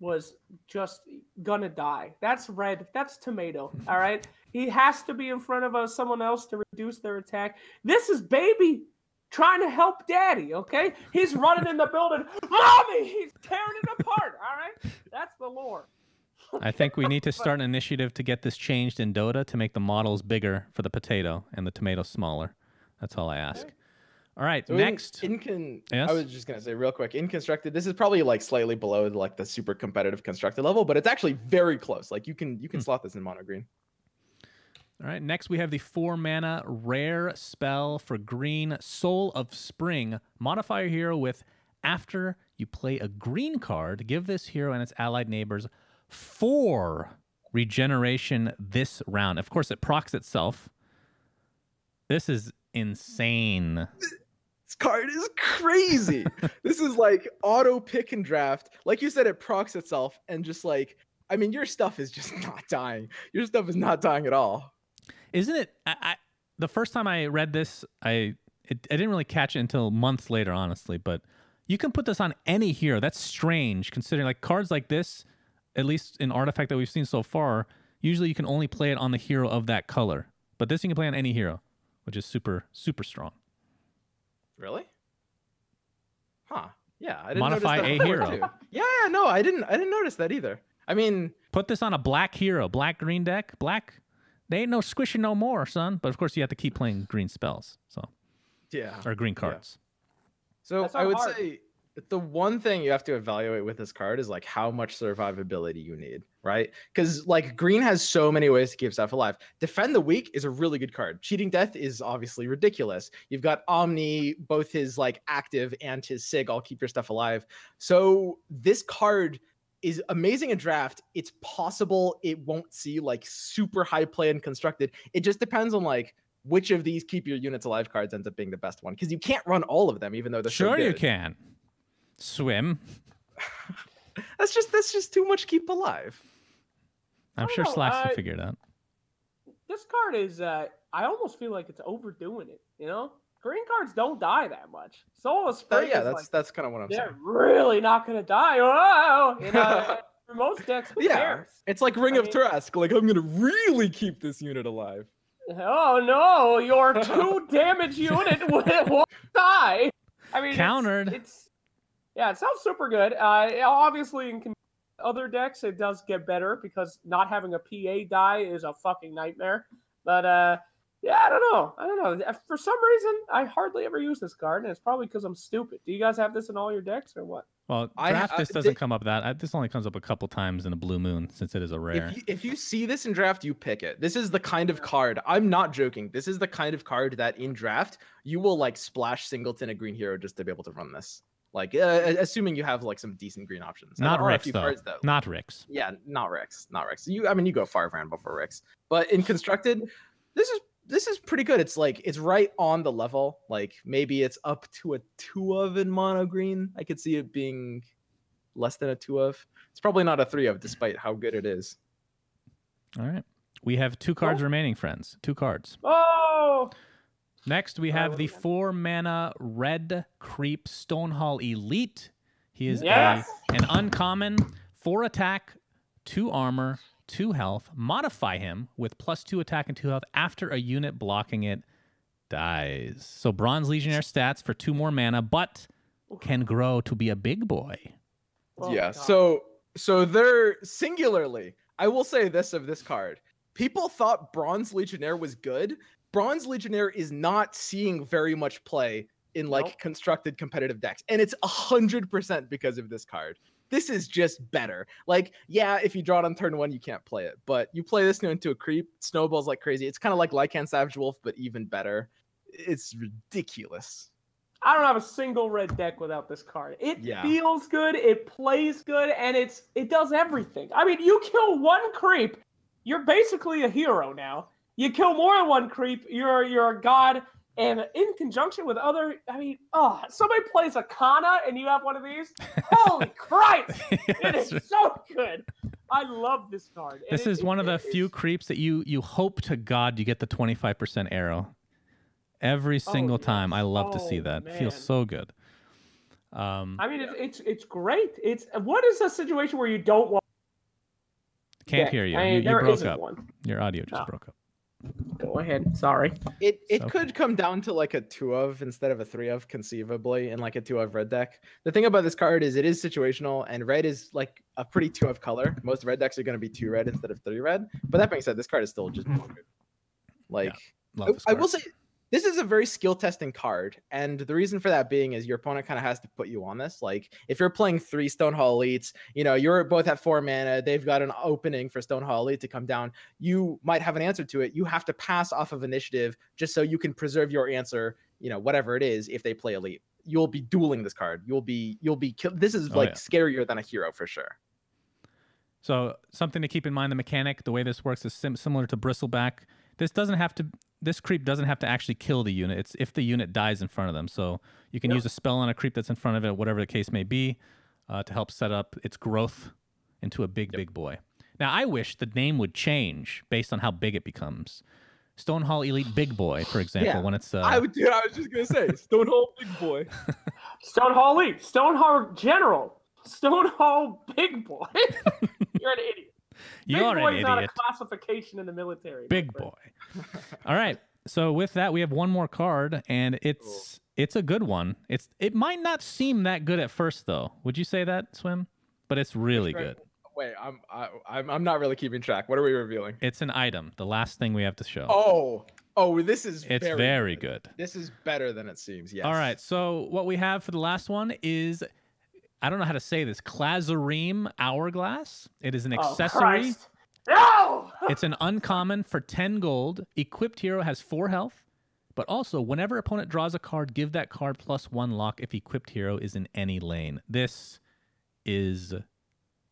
was just gonna die. That's red. That's tomato. All right. He has to be in front of someone else to reduce their attack. This is baby trying to help daddy. Okay. He's running in the building. Mommy, he's tearing it apart. All right. That's the lore. I think we need to start an initiative to get this changed in Dota to make the models bigger for the potato and the tomato smaller. That's all I ask. Okay. All right, so next. I was just gonna say real quick, in constructed, this is probably like slightly below like the super competitive constructed level, but it's actually very close. Like you can slot this in mono green. All right, next we have the 4-mana rare spell for green, Soul of Spring. Modify your hero with, after you play a green card, give this hero and its allied neighbors 4 regeneration this round. Of course, it procs itself. This is insane. This card is crazy. This is like auto pick and draft. Like you said, it procs itself, and just like, I mean, your stuff is just not dying. Your stuff is not dying at all. Isn't it? The first time I read this, I didn't really catch it until months later, honestly. But you can put this on any hero. That's strange, considering like cards like this, at least in Artifact that we've seen so far, usually you can only play it on the hero of that color. But this you can play on any hero, which is super, super strong. Really? Huh. Yeah, I didn't modify notice that a hero. too. Yeah, no, I didn't notice that either. I mean, put this on a black hero, black green deck, black. They ain't no squishing no more, son. But of course, you have to keep playing green spells. So yeah, or green cards. Yeah. So I would say the one thing you have to evaluate with this card is like how much survivability you need, right? Because like green has so many ways to keep stuff alive. Defend the Weak is a really good card. Cheating Death is obviously ridiculous. You've got Omni, both his like active and his Sig all keep your stuff alive. So this card is amazing in draft. It's possible it won't see like super high play and constructed. It just depends on like which of these keep your units alive cards ends up being the best one, because you can't run all of them, even though they're so good. Sure you can. Swim. that's just too much keep alive. I'm sure Slacks can figure it out. This card is I almost feel like it's overdoing it, you know? Green cards don't die that much. Soul of Spring that's kind of what I'm saying. They're really not gonna die. Oh, you know, for most decks, who cares? It's like Ring of Trask. Like, I'm gonna really keep this unit alive. Oh no, your 2 damage unit won't die. I mean, countered. It sounds super good. Obviously, in other decks, it does get better because not having a PA die is a fucking nightmare. But yeah, I don't know. For some reason, I hardly ever use this card, and it's probably because I'm stupid. Do you guys have this in all your decks or what? Well, draft this doesn't come up that. This only comes up a couple times in a blue moon since it is a rare. If you see this in draft, you pick it. This is the kind of card. I'm not joking. This is the kind of card that in draft you will like splash singleton a green hero just to be able to run this. Like assuming you have like some decent green options. Not Ricks though. Not Ricks. Yeah, not Ricks. Not Ricks. You go Firebrand before Ricks. But in constructed, this is pretty good. It's like it's right on the level. Like maybe it's up to a 2 of in mono green. I could see it being less than a 2 of. It's probably not a 3 of, despite how good it is. All right, we have 2 cards remaining, friends. 2 cards. Oh. Next, we have the 4 mana red creep Stonehall Elite. He is an uncommon, 4 attack, 2 armor, 2 health. Modify him with +2 attack and 2 health after a unit blocking it dies. So Bronze Legionnaire stats for 2 more mana, but can grow to be a big boy. Oh, yeah. So they're singularly. I will say this of this card. People thought Bronze Legionnaire was good. Bronze Legionnaire is not seeing very much play in like constructed competitive decks, and it's 100% because of this card. This is just better. Like, yeah, if you draw it on turn 1, you can't play it, but you play this into a creep, snowballs like crazy. It's kind of like Lycan Savage Wolf, but even better. It's ridiculous. I don't have a single red deck without this card. It feels good, it plays good, and it does everything. I mean, you kill 1 creep, you're basically a hero now. You kill more than 1 creep, you're a god, and in conjunction with other, I mean, somebody plays a Kana and you have one of these. Holy Christ! It is so good. I love this card. This is one of the few creeps that you hope to God you get the 25% arrow every single time. I love to see that. It feels so good. I mean, it's great. What is a situation where you don't want? Can't hear you. You broke up. Your audio just broke up. Go ahead. Sorry. It could come down to like a 2 of instead of a 3 of conceivably in like a 2 of red deck. The thing about this card is it is situational, and red is like a pretty 2 of color. Most red decks are going to be 2 red instead of 3 red. But that being said, this card is still just good. Like, I will say this is a very skill testing card, and the reason for that being is your opponent kind of has to put you on this. Like if you're playing 3 Stonehall Elites, you're both at 4 mana, they've got an opening for Stonehall Elite to come down, you might have an answer to it. You have to pass off of initiative just so you can preserve your answer, whatever it is. If they play Elite, you'll be dueling this card. You'll be killed. This is scarier than a hero for sure. So something to keep in mind, the mechanic, the way this works is similar to Bristleback. This creep doesn't have to actually kill the unit. It's if the unit dies in front of them. So you can use a spell on a creep that's in front of it, whatever the case may be, to help set up its growth into a big boy. Now, I wish the name would change based on how big it becomes. Stonehall Elite Big Boy, for example, when it's... I was just going to say, Stonehall Big Boy. Stonehall Elite, Stonehall General, Stonehall Big Boy. You're an idiot. You're an idiot. Not a classification in the military. Big boy. All right. So with that, we have one more card, and it's a good one. It might not seem that good at first, though. Would you say that, Swim? But it's really good. Wait, I'm not really keeping track. What are we revealing? It's an item. The last thing we have to show. This is very good. This is better than it seems. Yes. All right. So what we have for the last one is, I don't know how to say this, Klazareem Hourglass. It is an accessory. No! It's an uncommon for 10 gold. Equipped hero has 4 health. But also, whenever opponent draws a card, give that card +1 lock if equipped hero is in any lane. This is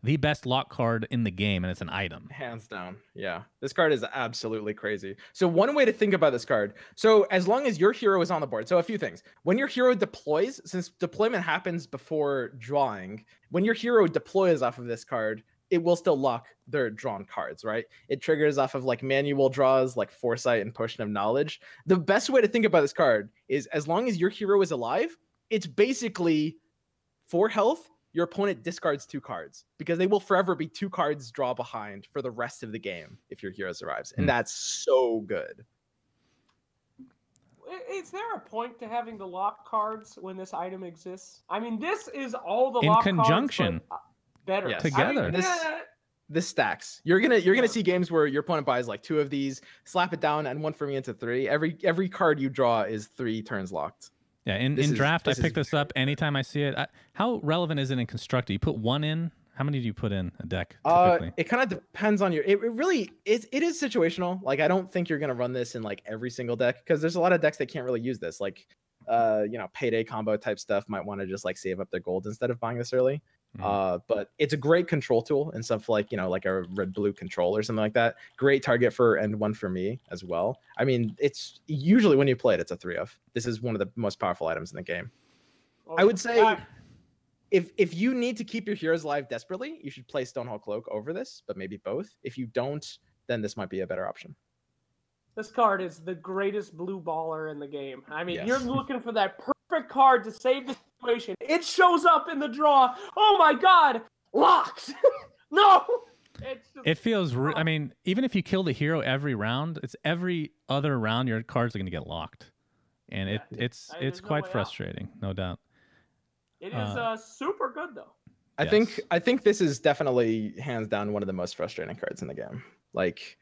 the best lock card in the game, and it's an item. Hands down. Yeah. This card is absolutely crazy. So one way to think about this card. So as long as your hero is on the board. So a few things. When your hero deploys, since deployment happens before drawing, when your hero deploys off of this card, it will still lock their drawn cards, right? It triggers off of like manual draws, like Foresight and Potion of Knowledge. The best way to think about this card is as long as your hero is alive, it's basically 4 health. Your opponent discards 2 cards because they will forever be 2 cards draw behind for the rest of the game if your hero survives. And that's so good. Is there a point to having the lock cards when this item exists? I mean, this is all the lock cards. In conjunction. Better. Yes. Together. I mean, this stacks. You're gonna see games where your opponent buys like 2 of these, slap it down, and 1 for me into 3. Every card you draw is 3 turns locked. Yeah, in draft, I pick this up anytime I see it. How relevant is it in constructed? You put one in. How many do you put in a deck typically? It kind of depends on your. It really is. It is situational. Like I don't think you're gonna run this in like every single deck because there's a lot of decks that can't really use this. Like, payday combo type stuff might want to just like save up their gold instead of buying this early. But it's a great control tool and stuff like like a red-blue control or something like that. Great target for and one for me as well. I mean, it's usually when you play it, it's a 3-of. This is one of the most powerful items in the game. I would say if you need to keep your heroes alive desperately, you should play Stonehall Cloak over this, but maybe both. If you don't, then this might be a better option. This card is the greatest blue baller in the game. I mean, you're looking for that perfect card to save the situation. It shows up in the draw. Oh my god! Locked! No! It feels... I mean, even if you kill the hero every round, it's every other round your cards are going to get locked. And it's quite frustrating, no doubt. It is super good, though. I think this is definitely hands down one of the most frustrating cards in the game. Like,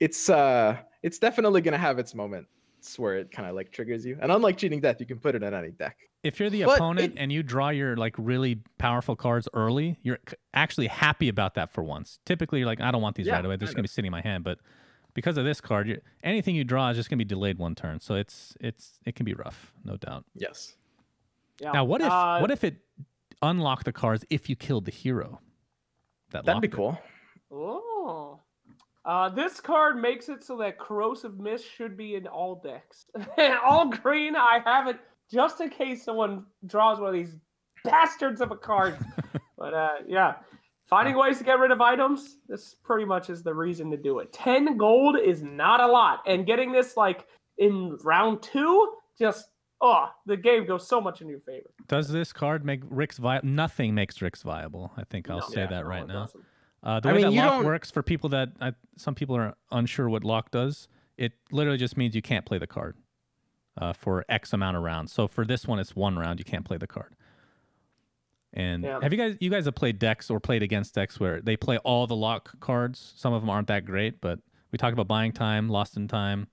it's definitely gonna have its moments where it kind of like triggers you. And unlike Cheating Death, you can put it in any deck. If you're the opponent and you draw your like really powerful cards early, you're actually happy about that for once. Typically, you're like, I don't want these right away. They're just gonna be sitting in my hand. But because of this card, anything you draw is just gonna be delayed one turn. So it can be rough, no doubt. Yes. Yeah. Now, what if it unlocked the cards if you killed the hero? That'd be cool. Oh. This card makes it so that Corrosive Mist should be in all decks. All green, I have it just in case someone draws one of these bastards of a card. But finding ways to get rid of items, this pretty much is the reason to do it. 10 gold is not a lot. And getting this like in round 2, just... the game goes so much in your favor. Does this card make Rick's viable? Nothing makes Rick's viable. I think I'll say that right now. The way that lock works for people that some people are unsure what lock does, it literally just means you can't play the card for X amount of rounds. So for this one, it's 1 round. You can't play the card. And have you guys have played decks or played against decks where they play all the lock cards? Some of them aren't that great, but we talked about Buying Time, Lost in Time,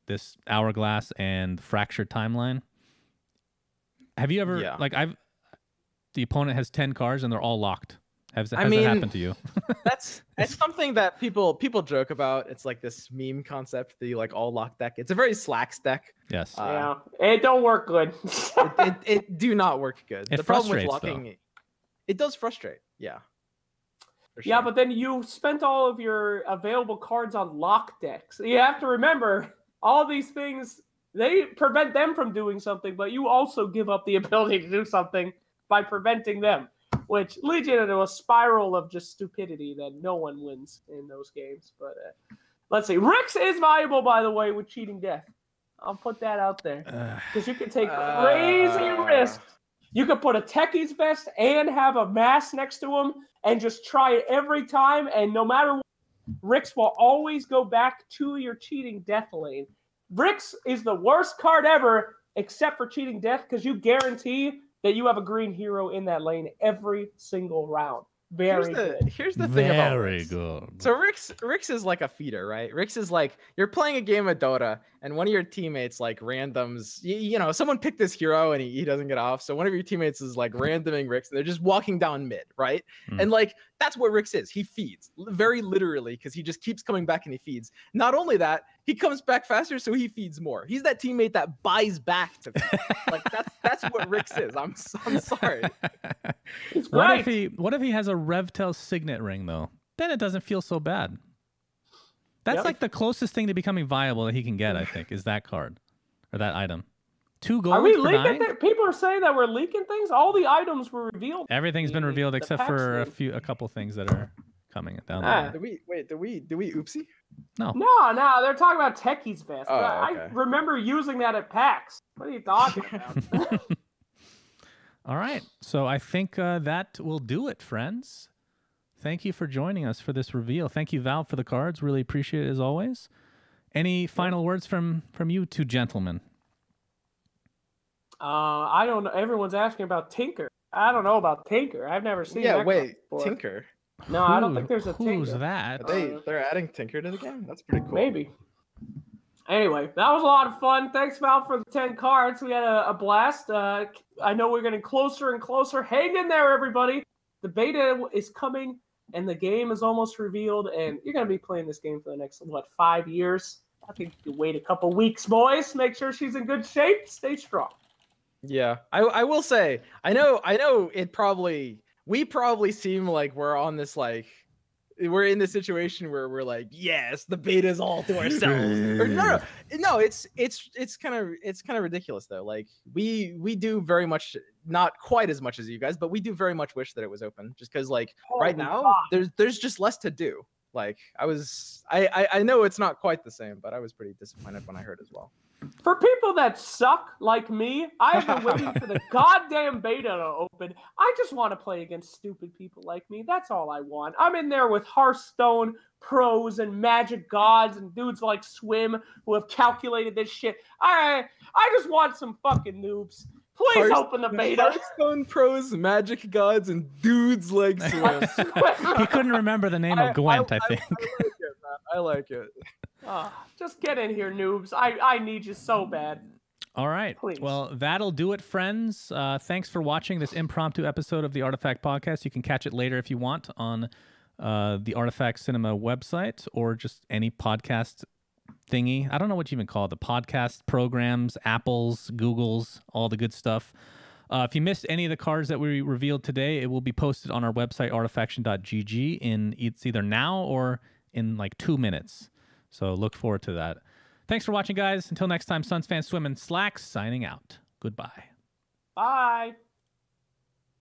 this Hourglass, and Fractured Timeline. Have you ever the opponent has 10 cards and they're all locked? Has that happened to you? That's something that people joke about. It's like this meme concept, the like all lock deck. It's a very slacks deck. Yes. It don't work good. it do not work good. The problem with locking, it does frustrate. Yeah. Yeah, but then you spent all of your available cards on lock decks. You have to remember, all these things, they prevent them from doing something, but you also give up the ability to do something by preventing them, which leads you into a spiral of just stupidity that no one wins in those games. But let's see. Rix is viable, by the way, with Cheating Death. I'll put that out there. Because you can take crazy risks. You could put a Techie's Vest and have a mask next to him and just try it every time, and no matter what, Rix will always go back to your Cheating Death lane. Rix is the worst card ever, except for Cheating Death, because you guarantee that you have a green hero in that lane every single round. Very good. Here's the thing about Very Rix. good. So Rix is like a feeder, right? Rix is like you're playing a game of Dota, and one of your teammates like randoms. You know, someone picked this hero and he doesn't get off, so one of your teammates is like randoming Rix, and they're just walking down mid, right? And like that's what Rix is. He feeds very literally because he just keeps coming back and he feeds. Not only that, he comes back faster, so he feeds more. He's that teammate that buys back to feed. Like that's what Rix is. I'm sorry. It's What great. if he has a Revtel Signet ring though? Then it doesn't feel so bad. That's like the closest thing to becoming viable that he can get, I think, is that card or that item. 2 gold. Are we for leaking 9? People are saying that we're leaking things. All the items were revealed. Everything's been revealed The except packs for thing. a couple things that are coming down the line. Did we oopsie? No. No, they're talking about Techie's Vest. Oh, I okay. remember using that at PAX. What are you talking about? All right. So I think that will do it, friends. Thank you for joining us for this reveal. Thank you, Valve, for the cards. Really appreciate it as always. Any final words from you two gentlemen? I don't know. Everyone's asking about Tinker. I don't know about Tinker. I've never seen that. Yeah, card wait, before. Tinker. No, I don't think there's a Tinker. Who's that? They're adding Tinker to the game. That's pretty cool. Maybe. Anyway, that was a lot of fun. Thanks, Val, for the 10 cards. We had a blast. I know we're getting closer and closer. Hang in there, everybody. The beta is coming, and the game is almost revealed, and you're going to be playing this game for the next, 5 years? I think you can wait a couple weeks, boys. Make sure she's in good shape. Stay strong. Yeah, I will say, I know we probably seem like we're on this, like, we're in this situation where we're like, yes, the beta's all to ourselves. Or no, it's kind of ridiculous though. Like we do very much, not quite as much as you guys, but we do very much wish that it was open, just because like right now there's just less to do. Like I know it's not quite the same, but I was pretty disappointed when I heard as well. For people that suck like me, I've been waiting for the goddamn beta to open. I just want to play against stupid people like me. That's all I want. I'm in there with Hearthstone pros and magic gods and dudes like Swim who have calculated this shit. I just want some fucking noobs. Please open the beta. Hearthstone pros, magic gods, and dudes like Swim. He couldn't remember the name of Gwent, I think. I like it. Just get in here, noobs. I need you so bad. All right. Please. Well, that'll do it, friends. Thanks for watching this impromptu episode of the Artifact Podcast. You can catch it later if you want on the ArtifactCinema website or just any podcast thingy. I don't know what you even call it. The podcast programs, Apples, Googles, all the good stuff. If you missed any of the cards that we revealed today, it will be posted on our website, artifaction.gg, it's either now or in like 2 minutes. So look forward to that. Thanks for watching, guys. Until next time, SUNSfan Swim and Slacks signing out. Goodbye. Bye.